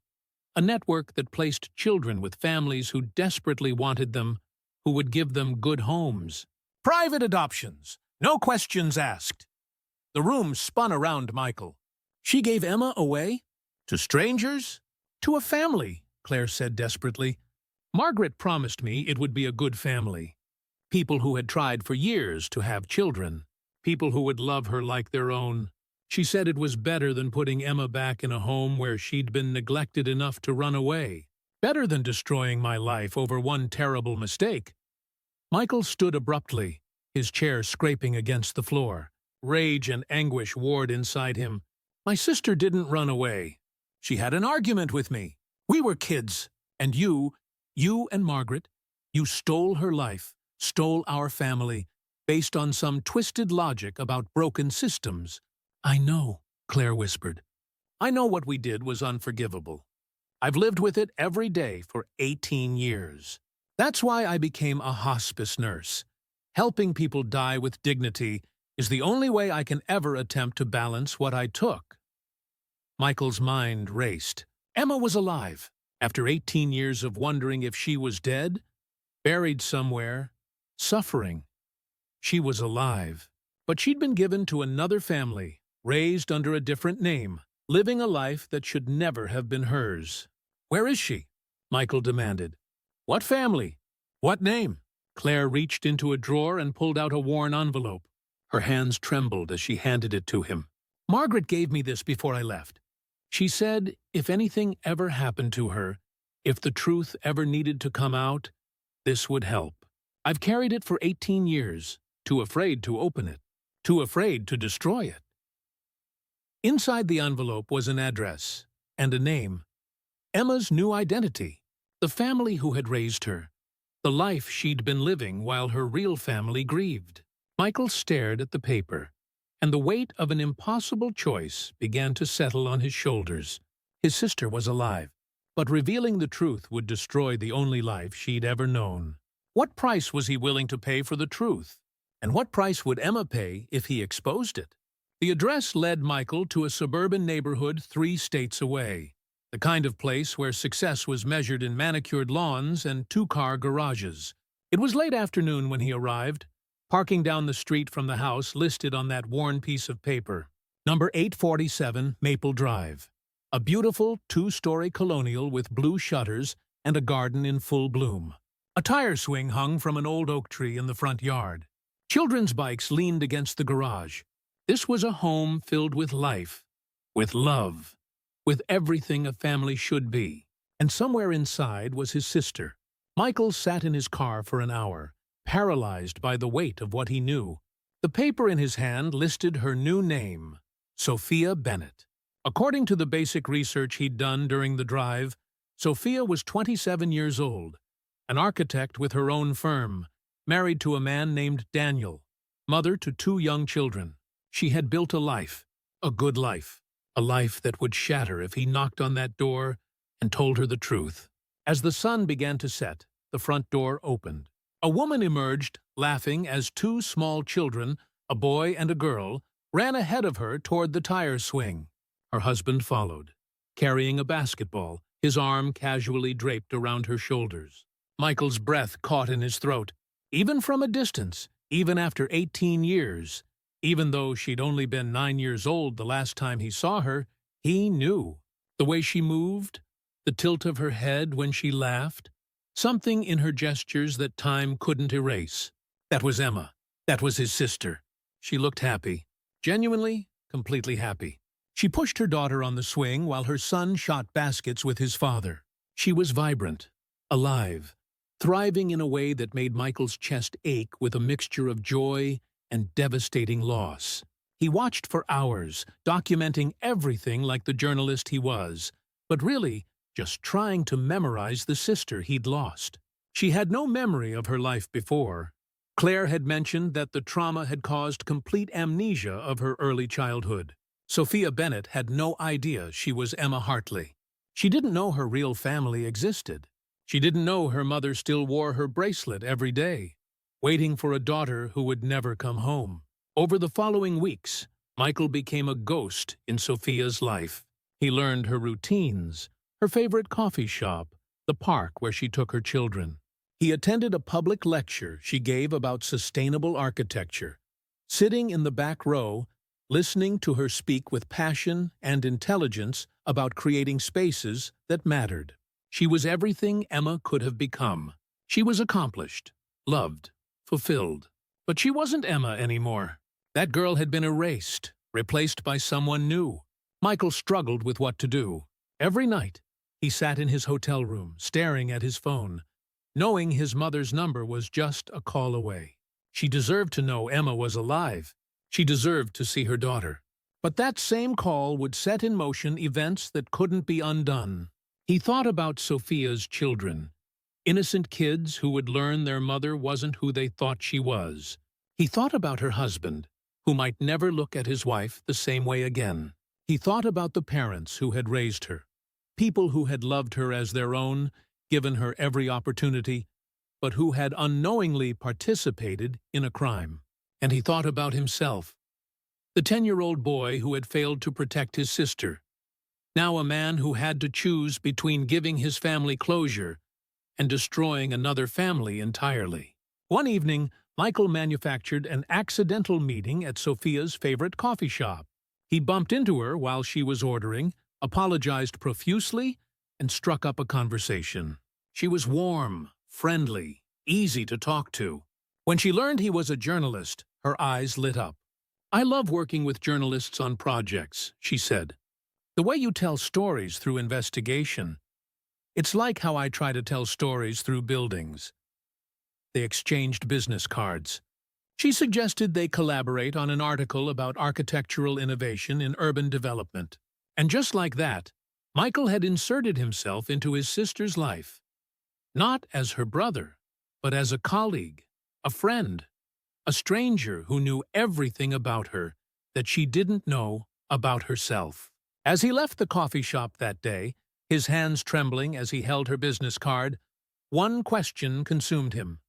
a network that placed children with families who desperately wanted them, who would give them good homes. Private adoptions, no questions asked." The room spun around Michael. "She gave Emma away? To strangers? To a family," Claire said desperately. Margaret promised me it would be a good family. People who had tried for years to have children. People who would love her like their own. She said it was better than putting Emma back in a home where she'd been neglected enough to run away. Better than destroying my life over one terrible mistake. Michael stood abruptly, his chair scraping against the floor. Rage and anguish warred inside him. My sister didn't run away. She had an argument with me. We were kids. And you and Margaret, you stole her life, stole our family, based on some twisted logic about broken systems. I know, Claire whispered. I know what we did was unforgivable. I've lived with it every day for 18 years. That's why I became a hospice nurse. Helping people die with dignity is the only way I can ever attempt to balance what I took. Michael's mind raced. Emma was alive. After 18 years of wondering if she was dead, buried somewhere, suffering. She was alive. But she'd been given to another family, raised under a different name, living a life that should never have been hers. Where is she? Michael demanded. What family? What name? Claire reached into a drawer and pulled out a worn envelope. Her hands trembled as she handed it to him. Margaret gave me this before I left. She said if anything ever happened to her, if the truth ever needed to come out, this would help. I've carried it for 18 years, too afraid to open it, too afraid to destroy it. Inside the envelope was an address and a name. Emma's new identity, the family who had raised her, the life she'd been living while her real family grieved. Michael stared at the paper, and the weight of an impossible choice began to settle on his shoulders. His sister was alive, but revealing the truth would destroy the only life she'd ever known. What price was he willing to pay for the truth? And what price would Emma pay if he exposed it? The address led Michael to a suburban neighborhood 3 states away, the kind of place where success was measured in manicured lawns and 2-car garages. It was late afternoon when he arrived, parking down the street from the house listed on that worn piece of paper. Number 847 Maple Drive. A beautiful 2-story colonial with blue shutters and a garden in full bloom. A tire swing hung from an old oak tree in the front yard. Children's bikes leaned against the garage. This was a home filled with life, with love, with everything a family should be. And somewhere inside was his sister. Michael sat in his car for an hour, paralyzed by the weight of what he knew. The paper in his hand listed her new name, Sophia Bennett. According to the basic research he'd done during the drive, Sophia was 27 years old, an architect with her own firm, married to a man named Daniel, mother to 2 young children. She had built a life, a good life, a life that would shatter if he knocked on that door and told her the truth. As the sun began to set, the front door opened. A woman emerged, laughing, as 2 small children, a boy and a girl, ran ahead of her toward the tire swing. Her husband followed, carrying a basketball, his arm casually draped around her shoulders. Michael's breath caught in his throat. Even from a distance, even after 18 years, even though she'd only been 9 years old the last time he saw her, he knew. The way she moved, the tilt of her head when she laughed, something in her gestures that time couldn't erase. That was Emma. That was his sister. She looked happy. Genuinely, completely happy. She pushed her daughter on the swing while her son shot baskets with his father. She was vibrant, alive, thriving in a way that made Michael's chest ache with a mixture of joy and devastating loss. He watched for hours, documenting everything like the journalist he was, but really just trying to memorize the sister he'd lost. She had no memory of her life before. Claire had mentioned that the trauma had caused complete amnesia of her early childhood. Sophia Bennett had no idea she was Emma Hartley. She didn't know her real family existed. She didn't know her mother still wore her bracelet every day, waiting for a daughter who would never come home. Over the following weeks, Michael became a ghost in Sophia's life. He learned her routines, her favorite coffee shop, the park where she took her children. He attended a public lecture she gave about sustainable architecture, sitting in the back row, listening to her speak with passion and intelligence about creating spaces that mattered. She was everything Emma could have become. She was accomplished, loved, fulfilled. But she wasn't Emma anymore. That girl had been erased, replaced by someone new. Michael struggled with what to do. Every night, he sat in his hotel room, staring at his phone, knowing his mother's number was just a call away. She deserved to know Emma was alive. She deserved to see her daughter. But that same call would set in motion events that couldn't be undone. He thought about Sophia's children, innocent kids who would learn their mother wasn't who they thought she was. He thought about her husband, who might never look at his wife the same way again. He thought about the parents who had raised her, people who had loved her as their own, given her every opportunity, but who had unknowingly participated in a crime. And he thought about himself, the 10-year-old boy who had failed to protect his sister, now a man who had to choose between giving his family closure and destroying another family entirely. One evening, Michael manufactured an accidental meeting at Sophia's favorite coffee shop. He bumped into her while she was ordering, apologized profusely, and struck up a conversation. She was warm, friendly, easy to talk to. When she learned he was a journalist, her eyes lit up. "I love working with journalists on projects," she said. "The way you tell stories through investigation. It's like how I try to tell stories through buildings." They exchanged business cards. She suggested they collaborate on an article about architectural innovation in urban development. And just like that, Michael had inserted himself into his sister's life. Not as her brother, but as a colleague, a friend, a stranger who knew everything about her that she didn't know about herself. As he left the coffee shop that day, his hands trembling as he held her business card, one question consumed him.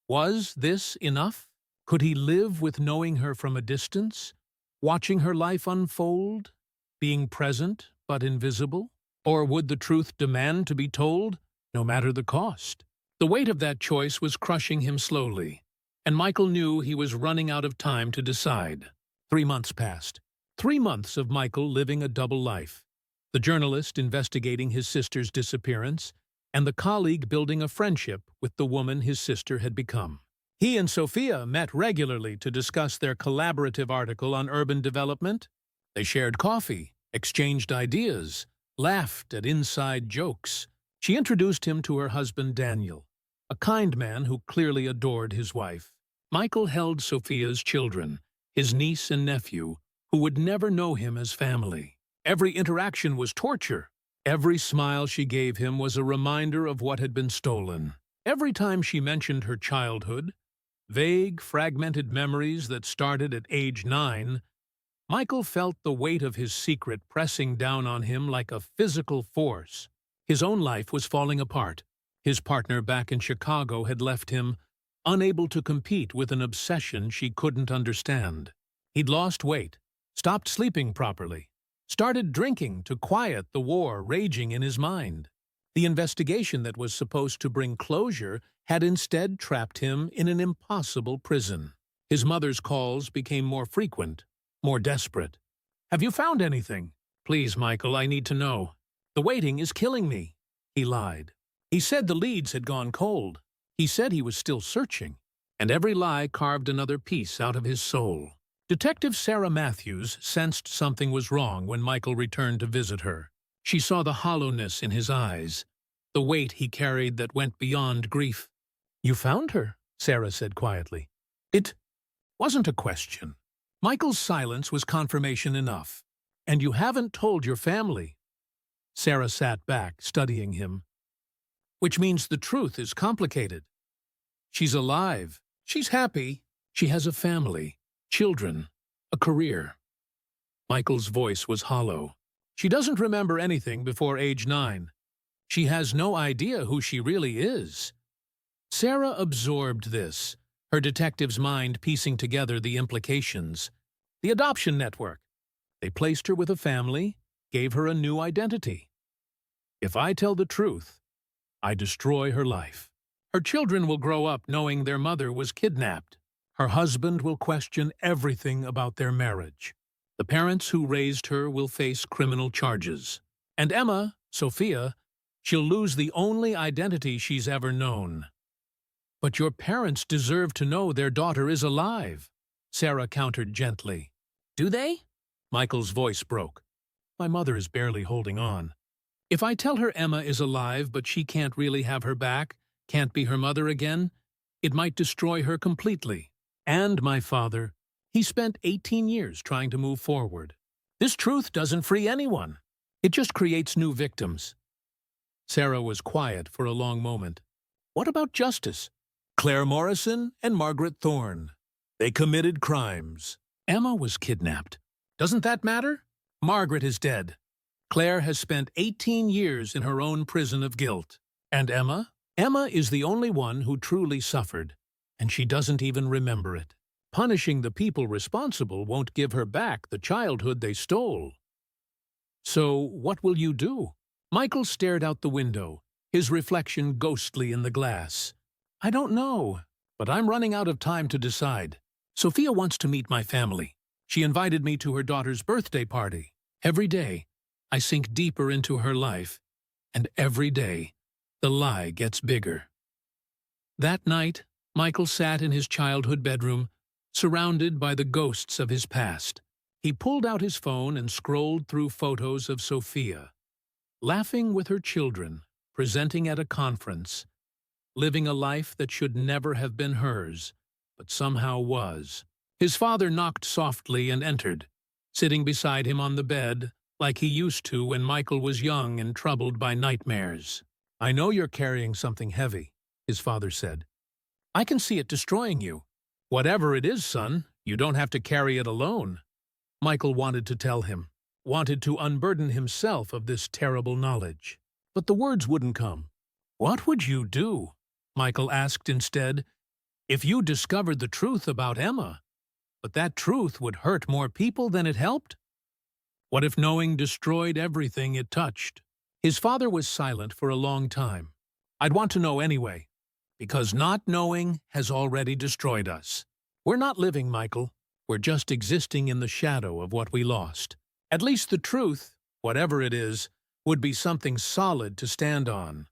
Was this enough? Could he live with knowing her from a distance, watching her life unfold, being present but invisible? Or would the truth demand to be told, no matter the cost? The weight of that choice was crushing him slowly, and Michael knew he was running out of time to decide. 3 months passed. 3 months of Michael living a double life. The journalist investigating his sister's disappearance, and the colleague building a friendship with the woman his sister had become. He and Sophia met regularly to discuss their collaborative article on urban development. They shared coffee, exchanged ideas, laughed at inside jokes. She introduced him to her husband Daniel, a kind man who clearly adored his wife. Michael held Sophia's children, his niece and nephew, who would never know him as family. Every interaction was torture. Every smile she gave him was a reminder of what had been stolen. Every time she mentioned her childhood, vague, fragmented memories that started at age 9, Michael felt the weight of his secret pressing down on him like a physical force. His own life was falling apart. His partner back in Chicago had left him, unable to compete with an obsession she couldn't understand. He'd lost weight, stopped sleeping properly, started drinking to quiet the war raging in his mind. The investigation that was supposed to bring closure had instead trapped him in an impossible prison. His mother's calls became more frequent, more desperate. "Have you found anything? Please, Michael, I need to know. The waiting is killing me." He lied. He said the leads had gone cold. He said he was still searching, and every lie carved another piece out of his soul. Detective Sarah Matthews sensed something was wrong when Michael returned to visit her. She saw the hollowness in his eyes, the weight he carried that went beyond grief. "You found her," Sarah said quietly. It wasn't a question. Michael's silence was confirmation enough. "And you haven't told your family." Sarah sat back, studying him. "Which means the truth is complicated. She's alive. She's happy. She has a family, children, a career." Michael's voice was hollow. "She doesn't remember anything before age 9. She has no idea who she really is." Sarah absorbed this, her detective's mind piecing together the implications. The adoption network. They placed her with a family, gave her a new identity. "If I tell the truth, I destroy her life. Her children will grow up knowing their mother was kidnapped. Her husband will question everything about their marriage. The parents who raised her will face criminal charges. And Emma, Sophia, She'll lose the only identity she's ever known. But your parents deserve to know their daughter is alive, Sarah countered gently. Do they? Michael's voice broke. My mother is barely holding on. If I tell her Emma is alive but she can't really have her back, can't be her mother again, it might destroy her completely. And my father, he spent 18 years trying to move forward. This truth doesn't free anyone. It just creates new victims. Sarah was quiet for a long moment. What about justice? Claire Morrison and Margaret Thorne. They committed crimes. Emma was kidnapped. Doesn't that matter? Margaret is dead. Claire has spent 18 years in her own prison of guilt. And Emma? Emma is the only one who truly suffered, and she doesn't even remember it. Punishing the people responsible won't give her back the childhood they stole. So what will you do? Michael stared out the window, his reflection ghostly in the glass. I don't know, but I'm running out of time to decide. Sophia wants to meet my family. She invited me to her daughter's birthday party. Every day, I sink deeper into her life, and every day, the lie gets bigger. That night, Michael sat in his childhood bedroom, surrounded by the ghosts of his past. He pulled out his phone and scrolled through photos of Sophia, laughing with her children, presenting at a conference, living a life that should never have been hers, but somehow was. His father knocked softly and entered, sitting beside him on the bed, like he used to when Michael was young and troubled by nightmares. I know you're carrying something heavy, his father said. I can see it destroying you. Whatever it is, son, you don't have to carry it alone. Michael wanted to tell him, wanted to unburden himself of this terrible knowledge. But the words wouldn't come. What would you do? Michael asked instead. If you discovered the truth about Emma, but that truth would hurt more people than it helped? What if knowing destroyed everything it touched? His father was silent for a long time. I'd want to know anyway, because not knowing has already destroyed us. We're not living, Michael. We're just existing in the shadow of what we lost. At least the truth, whatever it is, would be something solid to stand on.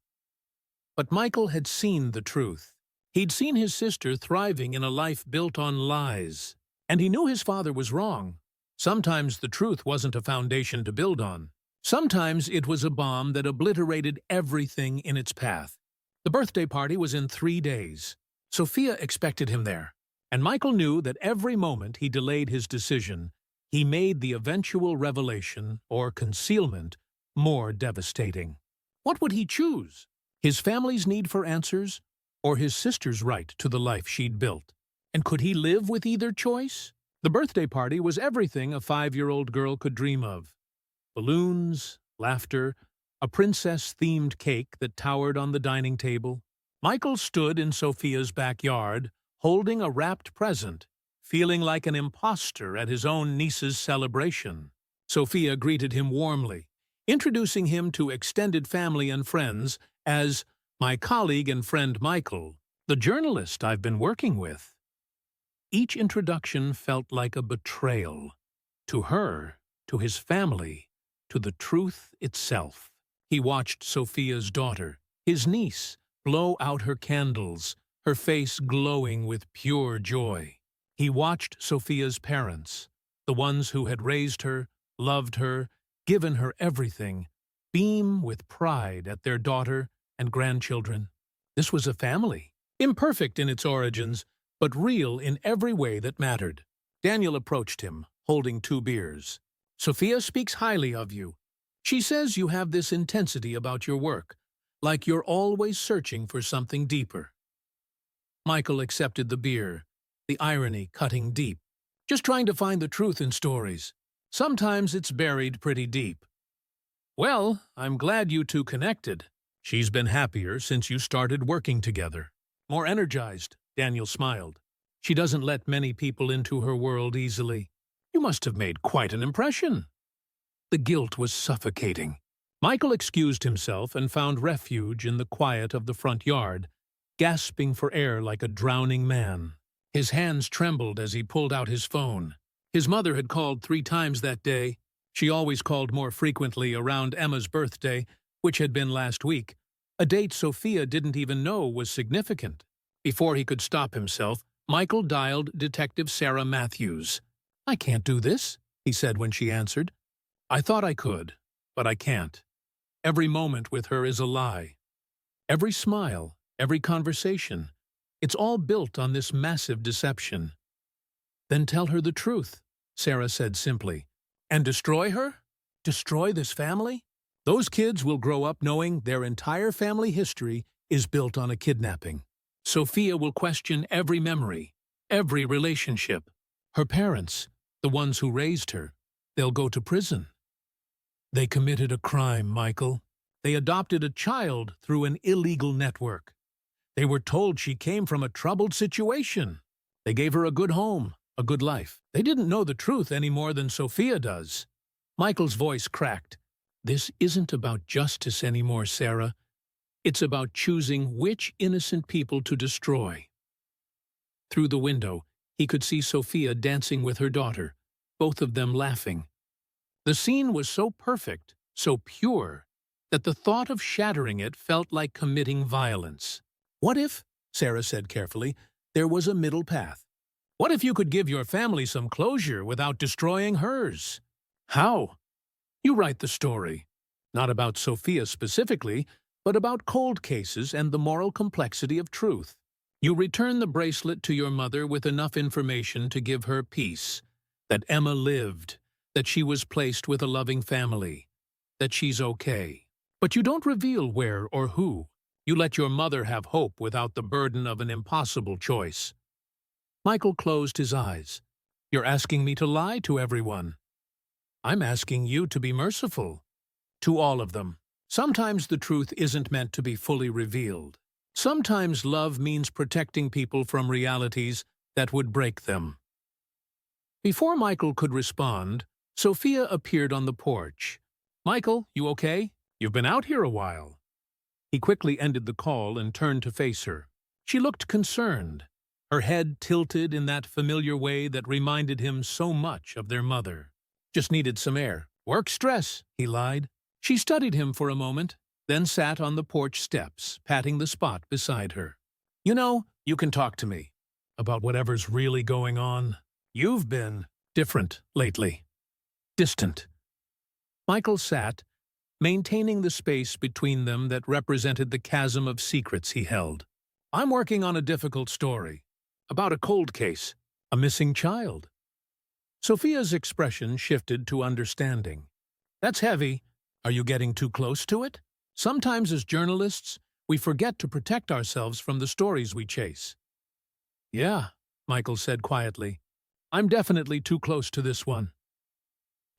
But Michael had seen the truth. He'd seen his sister thriving in a life built on lies. And he knew his father was wrong. Sometimes the truth wasn't a foundation to build on. Sometimes it was a bomb that obliterated everything in its path. The birthday party was in 3 days. Sophia expected him there. And Michael knew that every moment he delayed his decision, he made the eventual revelation, or concealment, more devastating. What would he choose? His family's need for answers, or his sister's right to the life she'd built? And could he live with either choice? The birthday party was everything a 5-year-old girl could dream of. Balloons, laughter, a princess-themed cake that towered on the dining table. Michael stood in Sophia's backyard, holding a wrapped present, feeling like an imposter at his own niece's celebration. Sophia greeted him warmly, introducing him to extended family and friends as my colleague and friend Michael, the journalist I've been working with. Each introduction felt like a betrayal. To her, to his family, to the truth itself. He watched Sophia's daughter, his niece, blow out her candles, her face glowing with pure joy. He watched Sophia's parents, the ones who had raised her, loved her, given her everything, beam with pride at their daughter and grandchildren. This was a family, imperfect in its origins, but real in every way that mattered. Daniel approached him, holding 2 beers. Sophia speaks highly of you. She says you have this intensity about your work, like you're always searching for something deeper. Michael accepted the beer, the irony cutting deep. Just trying to find the truth in stories. Sometimes it's buried pretty deep. Well, I'm glad you two connected. She's been happier since you started working together. More energized, Daniel smiled. She doesn't let many people into her world easily. You must have made quite an impression. The guilt was suffocating. Michael excused himself and found refuge in the quiet of the front yard, gasping for air like a drowning man. His hands trembled as he pulled out his phone. His mother had called 3 times that day. She always called more frequently around Emma's birthday, which had been last week, a date Sophia didn't even know was significant. Before he could stop himself, Michael dialed Detective Sarah Matthews. "I can't do this," he said when she answered. "I thought I could, but I can't. Every moment with her is a lie. Every smile, every conversation, it's all built on this massive deception." "Then tell her the truth," Sarah said simply. "And destroy her? Destroy this family? Those kids will grow up knowing their entire family history is built on a kidnapping. Sophia will question every memory, every relationship. Her parents, the ones who raised her, they'll go to prison." "They committed a crime, Michael. They adopted a child through an illegal network. They were told she came from a troubled situation. They gave her a good home, a good life. They didn't know the truth any more than Sophia does." Michael's voice cracked. "This isn't about justice anymore, Sarah. It's about choosing which innocent people to destroy." Through the window, he could see Sophia dancing with her daughter, both of them laughing. The scene was so perfect, so pure, that the thought of shattering it felt like committing violence. "What if," Sarah said carefully, "there was a middle path? What if you could give your family some closure without destroying hers?" "How?" "You write the story. Not about Sophia specifically, but about cold cases and the moral complexity of truth. You return the bracelet to your mother with enough information to give her peace, that Emma lived, that she was placed with a loving family, that she's okay. But you don't reveal where or who. You let your mother have hope without the burden of an impossible choice." Michael closed his eyes. "You're asking me to lie to everyone." "I'm asking you to be merciful. To all of them. Sometimes the truth isn't meant to be fully revealed. Sometimes love means protecting people from realities that would break them." Before Michael could respond, Sophia appeared on the porch. "Michael, you okay? You've been out here a while." He quickly ended the call and turned to face her. She looked concerned, her head tilted in that familiar way that reminded him so much of their mother. "Just needed some air. Work stress," he lied. She studied him for a moment, then sat on the porch steps, patting the spot beside her. "You know, you can talk to me about whatever's really going on. You've been different lately. Distant." Michael sat, maintaining the space between them that represented the chasm of secrets he held. "I'm working on a difficult story, about a cold case, a missing child." Sophia's expression shifted to understanding. "That's heavy. Are you getting too close to it? Sometimes as journalists, we forget to protect ourselves from the stories we chase." "Yeah," Michael said quietly. "I'm definitely too close to this one."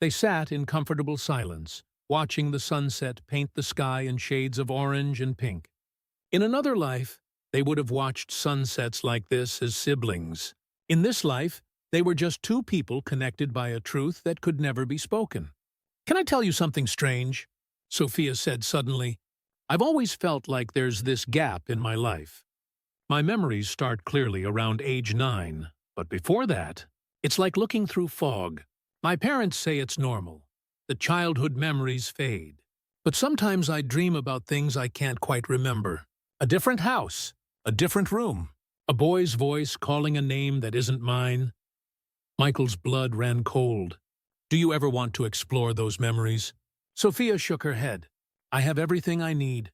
They sat in comfortable silence, watching the sunset paint the sky in shades of orange and pink. In another life, they would have watched sunsets like this as siblings. In this life, they were just two people connected by a truth that could never be spoken. "Can I tell you something strange?" Sophia said suddenly. "I've always felt like there's this gap in my life. My memories start clearly around age 9, but before that, it's like looking through fog. My parents say it's normal. The childhood memories fade. But sometimes I dream about things I can't quite remember. A different house, a different room, a boy's voice calling a name that isn't mine." Michael's blood ran cold. "Do you ever want to explore those memories?" Sophia shook her head. "I have everything I need.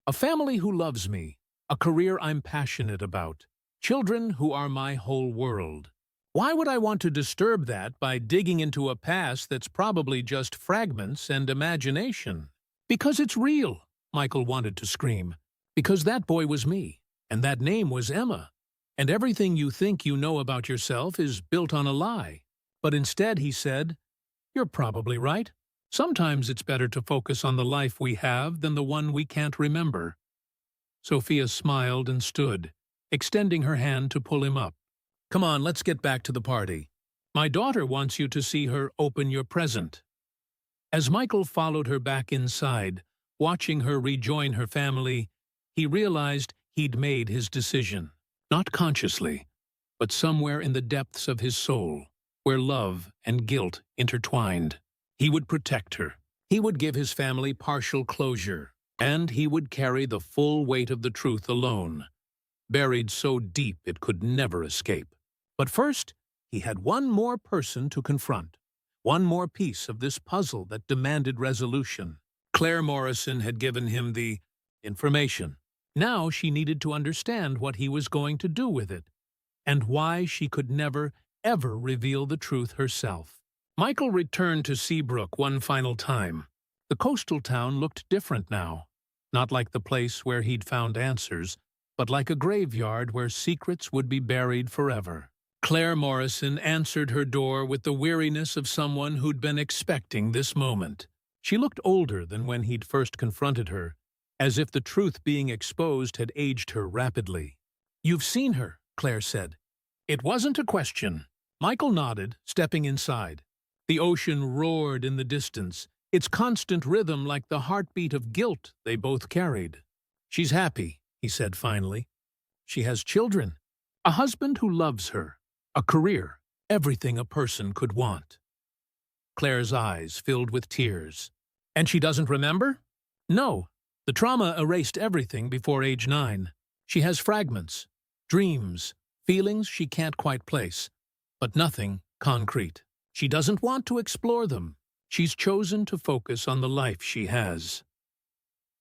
A family who loves me, a career I'm passionate about, children who are my whole world. Why would I want to disturb that by digging into a past that's probably just fragments and imagination?" "Because it's real," Michael wanted to scream. "Because that boy was me, and that name was Emma, and everything you think you know about yourself is built on a lie." But instead he said, "You're probably right. Sometimes it's better to focus on the life we have than the one we can't remember." Sophia smiled and stood, extending her hand to pull him up. "Come on, let's get back to the party. My daughter wants you to see her open your present." As Michael followed her back inside, watching her rejoin her family, he realized he'd made his decision. Not consciously, but somewhere in the depths of his soul, where love and guilt intertwined. He would protect her. He would give his family partial closure. and he would carry the full weight of the truth alone, buried so deep it could never escape. But first, he had one more person to confront, one more piece of this puzzle that demanded resolution. Claire Morrison had given him the information. Now she needed to understand what he was going to do with it, and why she could never, ever reveal the truth herself. Michael returned to Seabrook one final time. The coastal town looked different now, not like the place where he'd found answers, but like a graveyard where secrets would be buried forever. Claire Morrison answered her door with the weariness of someone who'd been expecting this moment. She looked older than when he'd first confronted her, as if the truth being exposed had aged her rapidly. "You've seen her," Claire said. It wasn't a question. Michael nodded, stepping inside. The ocean roared in the distance, its constant rhythm like the heartbeat of guilt they both carried. "She's happy," he said finally. "She has children, a husband who loves her, a career, everything a person could want." Claire's eyes filled with tears. "And she doesn't remember?" "No. The trauma erased everything before age 9. She has fragments, dreams, feelings she can't quite place, but nothing concrete. She doesn't want to explore them. She's chosen to focus on the life she has."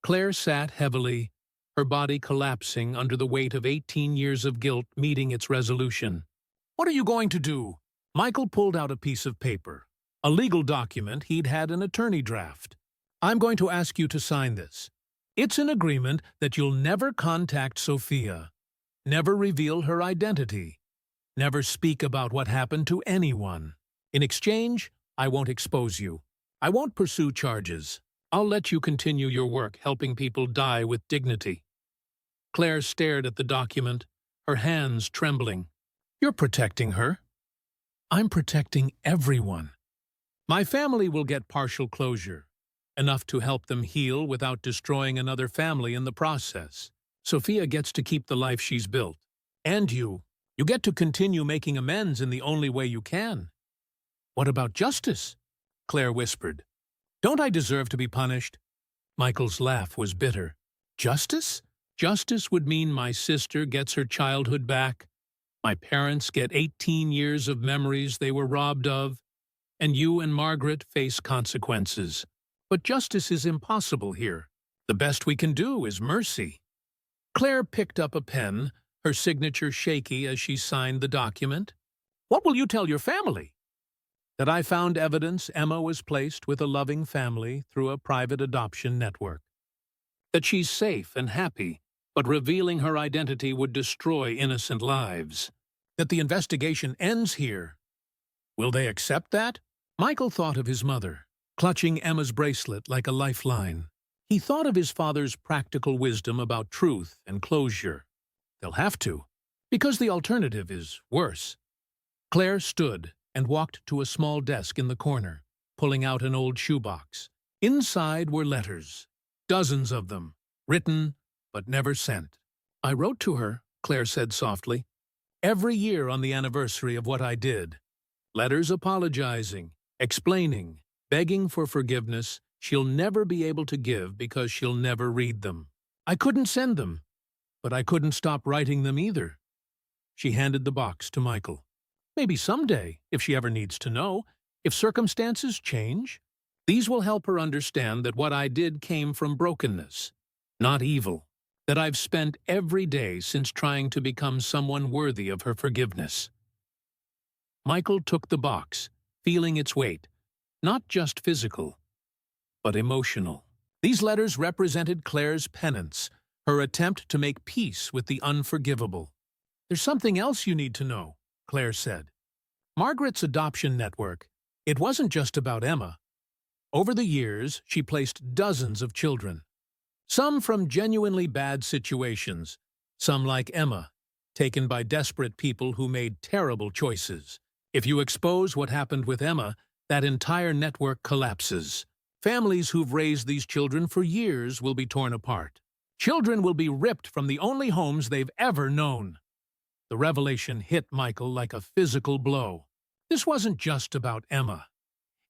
Claire sat heavily, her body collapsing under the weight of 18 years of guilt meeting its resolution. "What are you going to do?" Michael pulled out a piece of paper, a legal document he'd had an attorney draft. "I'm going to ask you to sign this. It's an agreement that you'll never contact Sophia, never reveal her identity, never speak about what happened to anyone. In exchange, I won't expose you. I won't pursue charges. I'll let you continue your work helping people die with dignity." Claire stared at the document, her hands trembling. "You're protecting her." "I'm protecting everyone. My family will get partial closure, enough to help them heal without destroying another family in the process. Sophia gets to keep the life she's built. And you get to continue making amends in the only way you can." "What about justice?" Claire whispered. "Don't I deserve to be punished?" Michael's laugh was bitter. "Justice? Justice would mean my sister gets her childhood back, my parents get 18 years of memories they were robbed of, and you and Margaret face consequences. But justice is impossible here. The best we can do is mercy." Claire picked up a pen, her signature shaky as she signed the document. "What will you tell your family?" "That I found evidence Emma was placed with a loving family through a private adoption network. That she's safe and happy, but revealing her identity would destroy innocent lives. That the investigation ends here." "Will they accept that?" Michael thought of his mother, clutching Emma's bracelet like a lifeline. He thought of his father's practical wisdom about truth and closure. They'll have to, because the alternative is worse. Claire stood and walked to a small desk in the corner, pulling out an old shoebox. Inside were letters, dozens of them, written but never sent. "I wrote to her," Claire said softly, "every year on the anniversary of what I did. Letters apologizing, explaining, begging for forgiveness she'll never be able to give because she'll never read them. I couldn't send them, but I couldn't stop writing them either." She handed the box to Michael. "Maybe someday, if she ever needs to know, if circumstances change, these will help her understand that what I did came from brokenness, not evil, that I've spent every day since trying to become someone worthy of her forgiveness." Michael took the box, feeling its weight, not just physical, but emotional. These letters represented Claire's penance, her attempt to make peace with the unforgivable. "There's something else you need to know," Claire said. "Margaret's adoption network, it wasn't just about Emma. Over the years, she placed dozens of children. Some from genuinely bad situations, some like Emma, taken by desperate people who made terrible choices. If you expose what happened with Emma, that entire network collapses. Families who've raised these children for years will be torn apart. Children will be ripped from the only homes they've ever known." The revelation hit Michael like a physical blow. This wasn't just about Emma.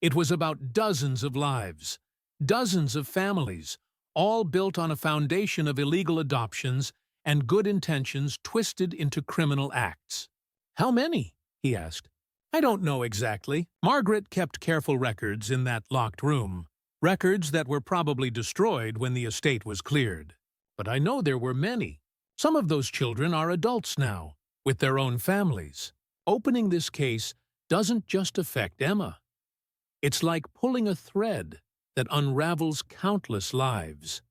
It was about dozens of lives, dozens of families, all built on a foundation of illegal adoptions and good intentions twisted into criminal acts. "How many?" he asked. "I don't know exactly." Margaret kept careful records in that locked room, records that were probably destroyed when the estate was cleared. "But I know there were many. Some of those children are adults now, with their own families. Opening this case doesn't just affect Emma. It's like pulling a thread that unravels countless lives."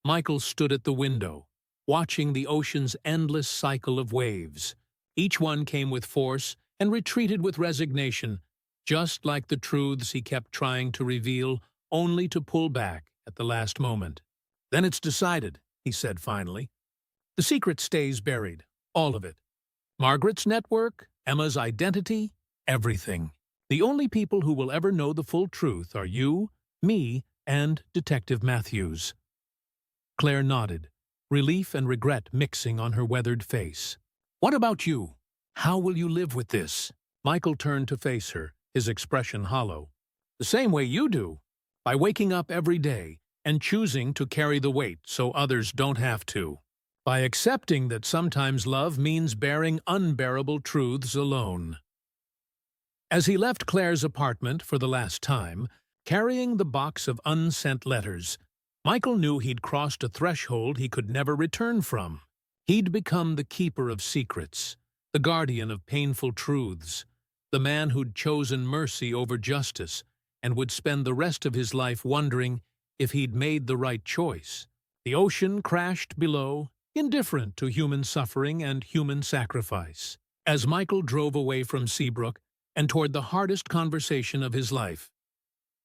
Michael stood at the window, watching the ocean's endless cycle of waves. Each one came with force and retreated with resignation, just like the truths he kept trying to reveal, only to pull back at the last moment. "Then it's decided," he said finally. "The secret stays buried, all of it. Margaret's network, Emma's identity, everything. The only people who will ever know the full truth are you, me, and Detective Matthews." Claire nodded, relief and regret mixing on her weathered face. "What about you? How will you live with this?" Michael turned to face her, his expression hollow. "The same way you do, by waking up every day and choosing to carry the weight so others don't have to. By accepting that sometimes love means bearing unbearable truths alone." As he left Claire's apartment for the last time, carrying the box of unsent letters, Michael knew he'd crossed a threshold he could never return from. He'd become the keeper of secrets, the guardian of painful truths, the man who'd chosen mercy over justice and would spend the rest of his life wondering if he'd made the right choice. The ocean crashed below, indifferent to human suffering and human sacrifice. As Michael drove away from Seabrook and toward the hardest conversation of his life,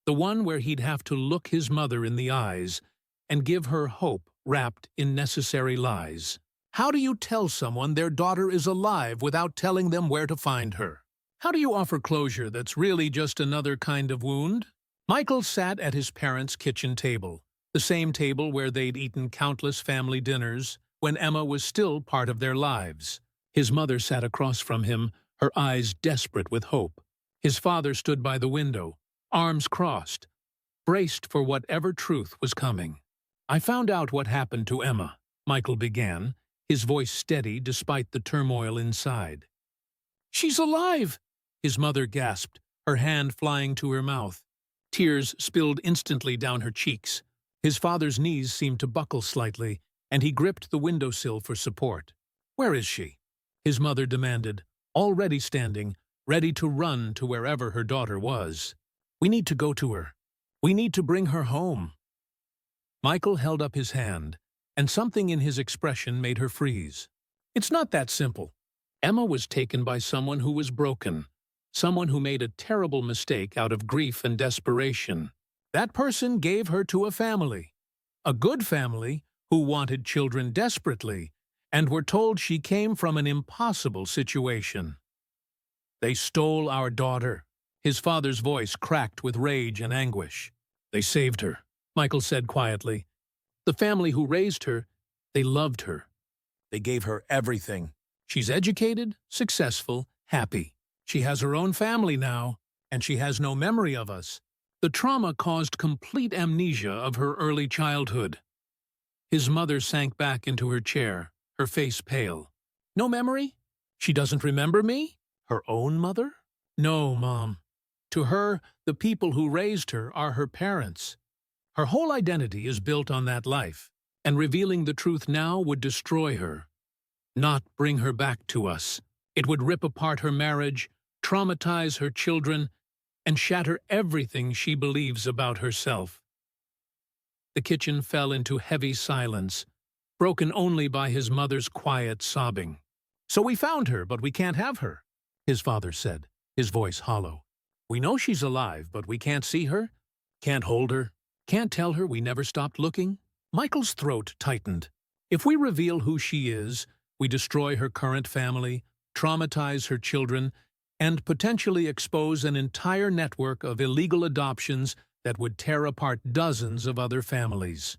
the one where he'd have to look his mother in the eyes and give her hope wrapped in necessary lies. How do you tell someone their daughter is alive without telling them where to find her? How do you offer closure that's really just another kind of wound? Michael sat at his parents' kitchen table, the same table where they'd eaten countless family dinners when Emma was still part of their lives. His mother sat across from him, her eyes desperate with hope. His father stood by the window, arms crossed, braced for whatever truth was coming. "I found out what happened to Emma," Michael began, his voice steady despite the turmoil inside. "She's alive!" his mother gasped, her hand flying to her mouth. Tears spilled instantly down her cheeks. His father's knees seemed to buckle slightly, and he gripped the windowsill for support. "Where is she?" his mother demanded, already standing, ready to run to wherever her daughter was. "We need to go to her. We need to bring her home." Michael held up his hand, and something in his expression made her freeze. "It's not that simple. Emma was taken by someone who was broken, someone who made a terrible mistake out of grief and desperation. That person gave her to a family, a good family who wanted children desperately, and were told she came from an impossible situation. They stole our daughter." His father's voice cracked with rage and anguish. "They saved her," Michael said quietly. "The family who raised her, they loved her. They gave her everything. She's educated, successful, happy. She has her own family now, and she has no memory of us. The trauma caused complete amnesia of her early childhood." His mother sank back into her chair, her face pale. "No memory? She doesn't remember me? Her own mother?" "No, Mom. To her, the people who raised her are her parents. Her whole identity is built on that life, and revealing the truth now would destroy her, not bring her back to us. It would rip apart her marriage, traumatize her children, and shatter everything she believes about herself." The kitchen fell into heavy silence, broken only by his mother's quiet sobbing. "So we found her, but we can't have her," his father said, his voice hollow. "We know she's alive, but we can't see her, can't hold her, can't tell her we never stopped looking." Michael's throat tightened. "If we reveal who she is, we destroy her current family, traumatize her children, and potentially expose an entire network of illegal adoptions that would tear apart dozens of other families.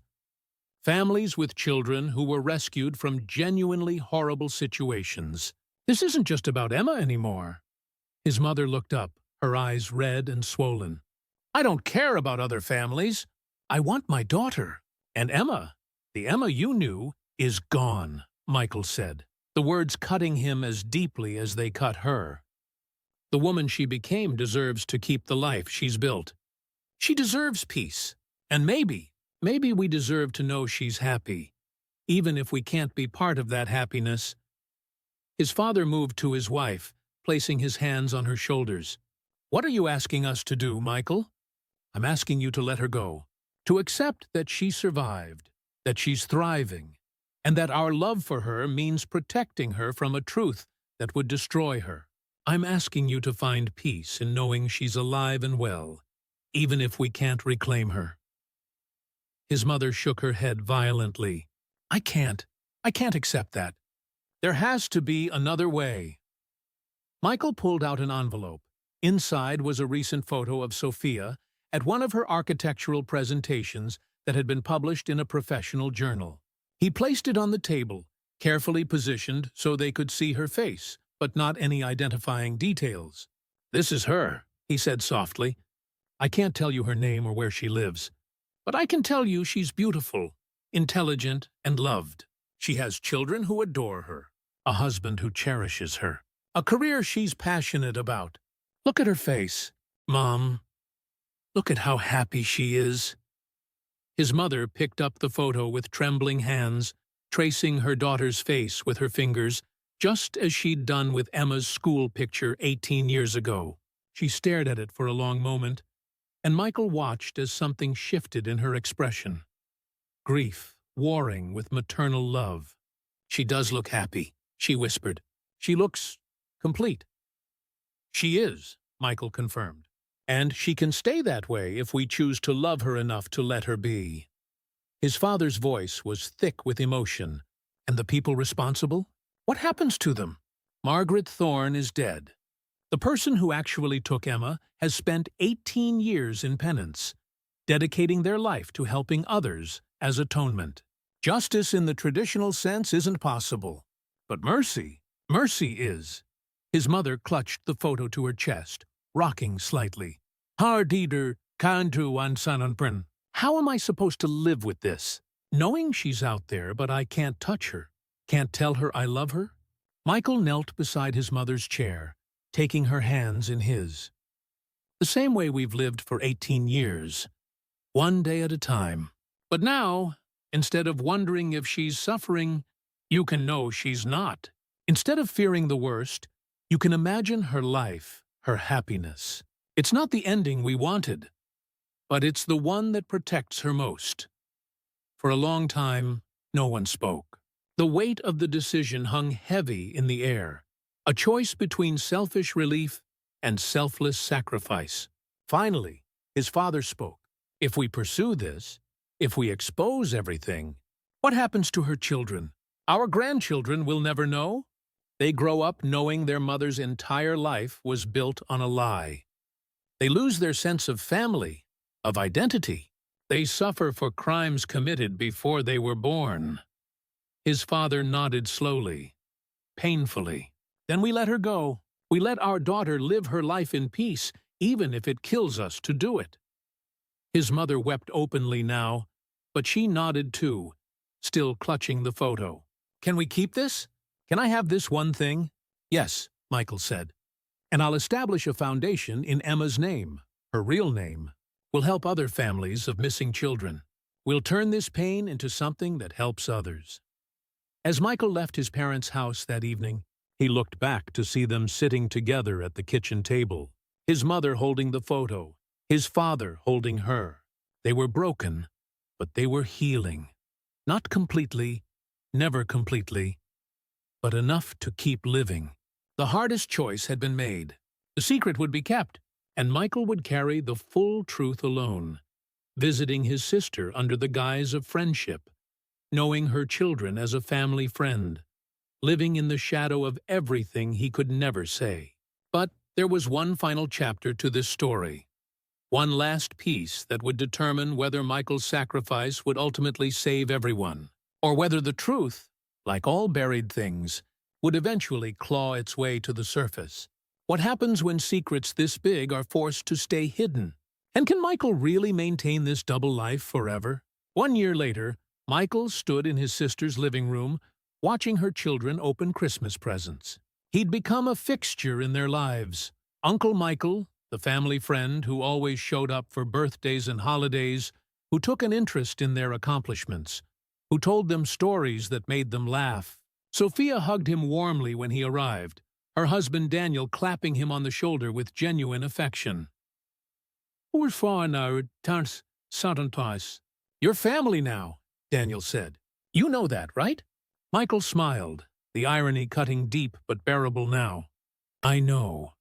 Families with children who were rescued from genuinely horrible situations. This isn't just about Emma anymore." His mother looked up, her eyes red and swollen. "I don't care about other families. I want my daughter." And Emma, the Emma you knew, is gone, Michael said, the words cutting him as deeply as they cut her. The woman she became deserves to keep the life she's built. She deserves peace. And maybe we deserve to know she's happy, even if we can't be part of that happiness. His father moved to his wife, placing his hands on her shoulders. What are you asking us to do, Michael? I'm asking you to let her go, to accept that she survived, that she's thriving, and that our love for her means protecting her from a truth that would destroy her. I'm asking you to find peace in knowing she's alive and well, even if we can't reclaim her. His mother shook her head violently. I can't accept that. There has to be another way. Michael pulled out an envelope. Inside was a recent photo of Sophia at one of her architectural presentations that had been published in a professional journal. He placed it on the table, carefully positioned so they could see her face, but not any identifying details. This is her, he said softly. I can't tell you her name or where she lives, but I can tell you she's beautiful, intelligent, and loved. She has children who adore her, a husband who cherishes her, a career she's passionate about. Look at her face. Mom, look at how happy she is. His mother picked up the photo with trembling hands, tracing her daughter's face with her fingers, just as she'd done with Emma's school picture 18 years ago. She stared at it for a long moment, and Michael watched as something shifted in her expression. Grief warring with maternal love. She does look happy, she whispered. She looks complete. She is, Michael confirmed. And she can stay that way if we choose to love her enough to let her be. His father's voice was thick with emotion. And the people responsible? What happens to them? Margaret Thorne is dead. The person who actually took Emma has spent 18 years in penance, dedicating their life to helping others as atonement. Justice in the traditional sense isn't possible. But mercy is. His mother clutched the photo to her chest, rocking slightly. Hardider kantu ansananprin. How am I supposed to live with this? Knowing she's out there, but I can't touch her. Can't tell her I love her? Michael knelt beside his mother's chair, taking her hands in his. The same way we've lived for 18 years, one day at a time. But now, instead of wondering if she's suffering, you can know she's not. Instead of fearing the worst, you can imagine her life, her happiness. It's not the ending we wanted, but it's the one that protects her most. For a long time, no one spoke. The weight of the decision hung heavy in the air, a choice between selfish relief and selfless sacrifice. Finally, his father spoke. If we pursue this, if we expose everything, what happens to her children? Our grandchildren will never know. They grow up knowing their mother's entire life was built on a lie. They lose their sense of family, of identity. They suffer for crimes committed before they were born. His father nodded slowly, painfully. Then we let her go. We let our daughter live her life in peace, even if it kills us to do it. His mother wept openly now, but she nodded too, still clutching the photo. Can we keep this? Can I have this one thing? Yes, Michael said. And I'll establish a foundation in Emma's name, her real name. We'll help other families of missing children. We'll turn this pain into something that helps others. As Michael left his parents' house that evening, he looked back to see them sitting together at the kitchen table, his mother holding the photo, his father holding her. They were broken, but they were healing. Not completely, never completely, but enough to keep living. The hardest choice had been made. The secret would be kept, and Michael would carry the full truth alone, visiting his sister under the guise of friendship, knowing her children as a family friend, living in the shadow of everything he could never say. But there was one final chapter to this story, one last piece that would determine whether Michael's sacrifice would ultimately save everyone, or whether the truth, like all buried things, would eventually claw its way to the surface. What happens when secrets this big are forced to stay hidden? And can Michael really maintain this double life forever? 1 year later, Michael stood in his sister's living room, watching her children open Christmas presents. He'd become a fixture in their lives. Uncle Michael, the family friend who always showed up for birthdays and holidays, who took an interest in their accomplishments, who told them stories that made them laugh. Sophia hugged him warmly when he arrived, her husband Daniel clapping him on the shoulder with genuine affection. "We're fine now, thanks, sometimes." "You're family now," Daniel said. "You know that, right?" Michael smiled, the irony cutting deep but bearable now. "I know."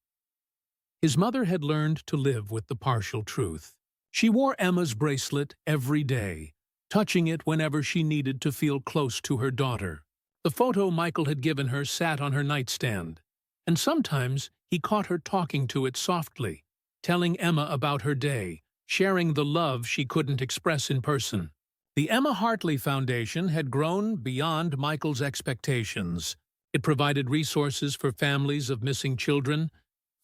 His mother had learned to live with the partial truth. She wore Emma's bracelet every day, touching it whenever she needed to feel close to her daughter. The photo Michael had given her sat on her nightstand, and sometimes he caught her talking to it softly, telling Emma about her day, sharing the love she couldn't express in person. The Emma Hartley Foundation had grown beyond Michael's expectations. It provided resources for families of missing children,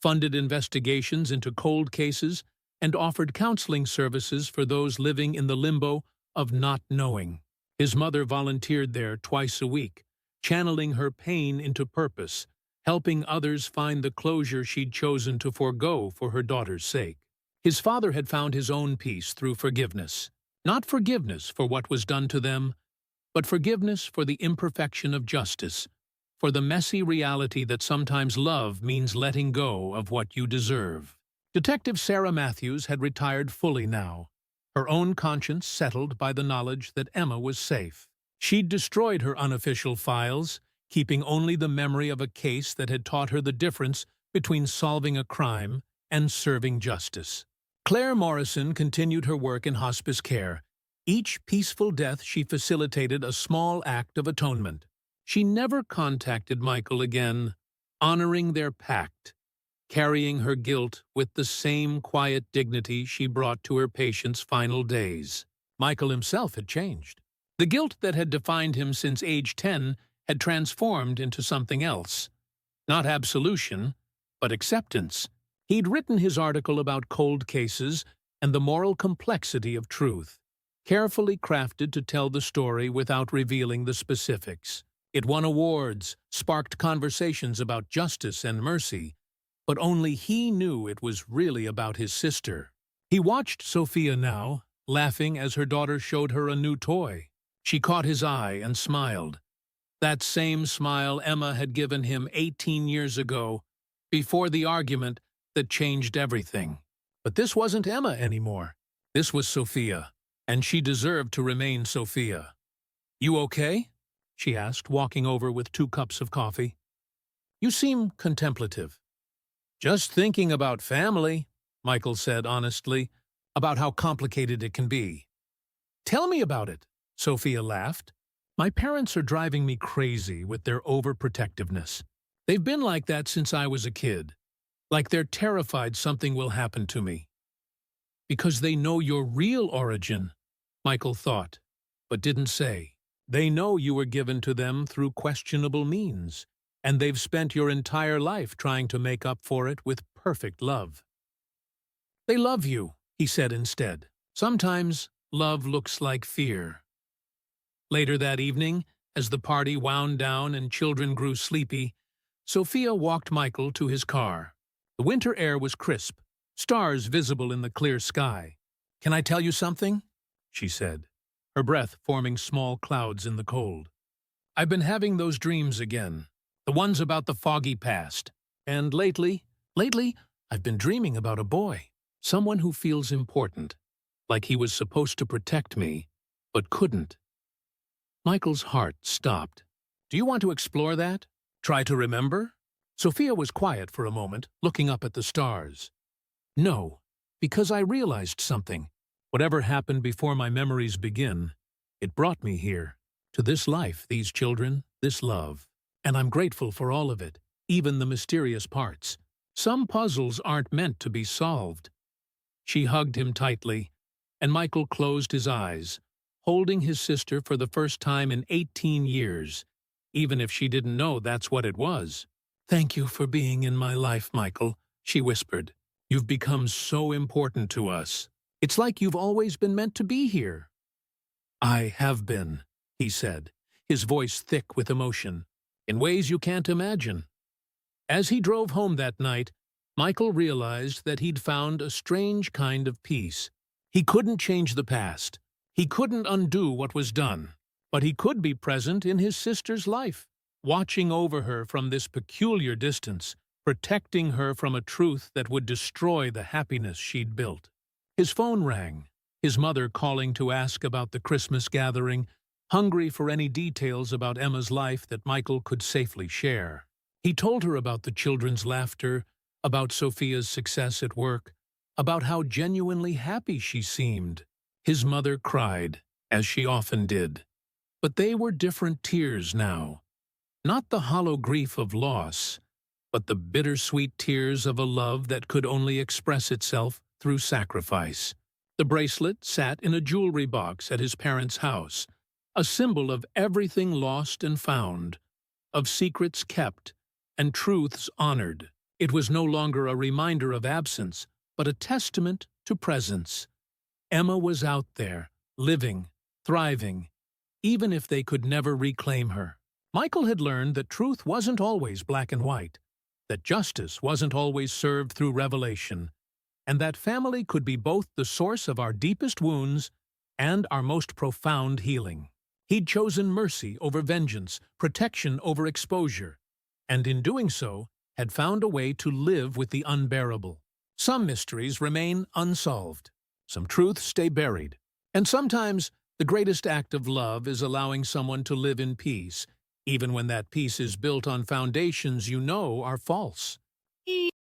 funded investigations into cold cases, and offered counseling services for those living in the limbo of not knowing. His mother volunteered there twice a week, channeling her pain into purpose, helping others find the closure she'd chosen to forego for her daughter's sake. His father had found his own peace through forgiveness. Not forgiveness for what was done to them, but forgiveness for the imperfection of justice, for the messy reality that sometimes love means letting go of what you deserve. Detective Sarah Matthews had retired fully now, her own conscience settled by the knowledge that Emma was safe. She'd destroyed her unofficial files, keeping only the memory of a case that had taught her the difference between solving a crime and serving justice. Claire Morrison continued her work in hospice care. Each peaceful death she facilitated a small act of atonement. She never contacted Michael again, honoring their pact, carrying her guilt with the same quiet dignity she brought to her patients' final days. Michael himself had changed. The guilt that had defined him since age 10 had transformed into something else. Not absolution, but acceptance. He'd written his article about cold cases and the moral complexity of truth, carefully crafted to tell the story without revealing the specifics. It won awards, sparked conversations about justice and mercy, but only he knew it was really about his sister. He watched Sophia now, laughing as her daughter showed her a new toy. She caught his eye and smiled. That same smile Emma had given him 18 years ago, before the argument that changed everything. But this wasn't Emma anymore. This was Sophia, and she deserved to remain Sophia. "You okay?" she asked, walking over with 2 cups of coffee. "You seem contemplative." "Just thinking about family," Michael said honestly, "about how complicated it can be." "Tell me about it," Sophia laughed. "My parents are driving me crazy with their overprotectiveness. They've been like that since I was a kid. Like they're terrified something will happen to me." "Because they know your real origin," Michael thought, but didn't say. "They know you were given to them through questionable means, and they've spent your entire life trying to make up for it with perfect love." "They love you," he said instead. "Sometimes love looks like fear." Later that evening, as the party wound down and children grew sleepy, Sophia walked Michael to his car. The winter air was crisp, stars visible in the clear sky. "Can I tell you something?" she said, her breath forming small clouds in the cold. "I've been having those dreams again, the ones about the foggy past. And lately, I've been dreaming about a boy, someone who feels important, like he was supposed to protect me, but couldn't." Michael's heart stopped. "Do you want to explore that? Try to remember?" Sophia was quiet for a moment, looking up at the stars. "No, because I realized something. Whatever happened before my memories begin, it brought me here, to this life, these children, this love. And I'm grateful for all of it, even the mysterious parts. Some puzzles aren't meant to be solved." She hugged him tightly, and Michael closed his eyes, holding his sister for the first time in 18 years, even if she didn't know that's what it was. "Thank you for being in my life, Michael," she whispered. "You've become so important to us. It's like you've always been meant to be here." "I have been," he said, his voice thick with emotion, "in ways you can't imagine." As he drove home that night, Michael realized that he'd found a strange kind of peace. He couldn't change the past. He couldn't undo what was done. But he could be present in his sister's life, watching over her from this peculiar distance, protecting her from a truth that would destroy the happiness she'd built. His phone rang, his mother calling to ask about the Christmas gathering, hungry for any details about Emma's life that Michael could safely share. He told her about the children's laughter, about Sophia's success at work, about how genuinely happy she seemed. His mother cried, as she often did. But they were different tears now. Not the hollow grief of loss, but the bittersweet tears of a love that could only express itself through sacrifice. The bracelet sat in a jewelry box at his parents' house, a symbol of everything lost and found, of secrets kept and truths honored. It was no longer a reminder of absence, but a testament to presence. Emma was out there, living, thriving, even if they could never reclaim her. Michael had learned that truth wasn't always black and white, that justice wasn't always served through revelation, and that family could be both the source of our deepest wounds and our most profound healing. He'd chosen mercy over vengeance, protection over exposure, and in doing so, had found a way to live with the unbearable. Some mysteries remain unsolved. Some truths stay buried. And sometimes, the greatest act of love is allowing someone to live in peace, even when that peace is built on foundations you know are false.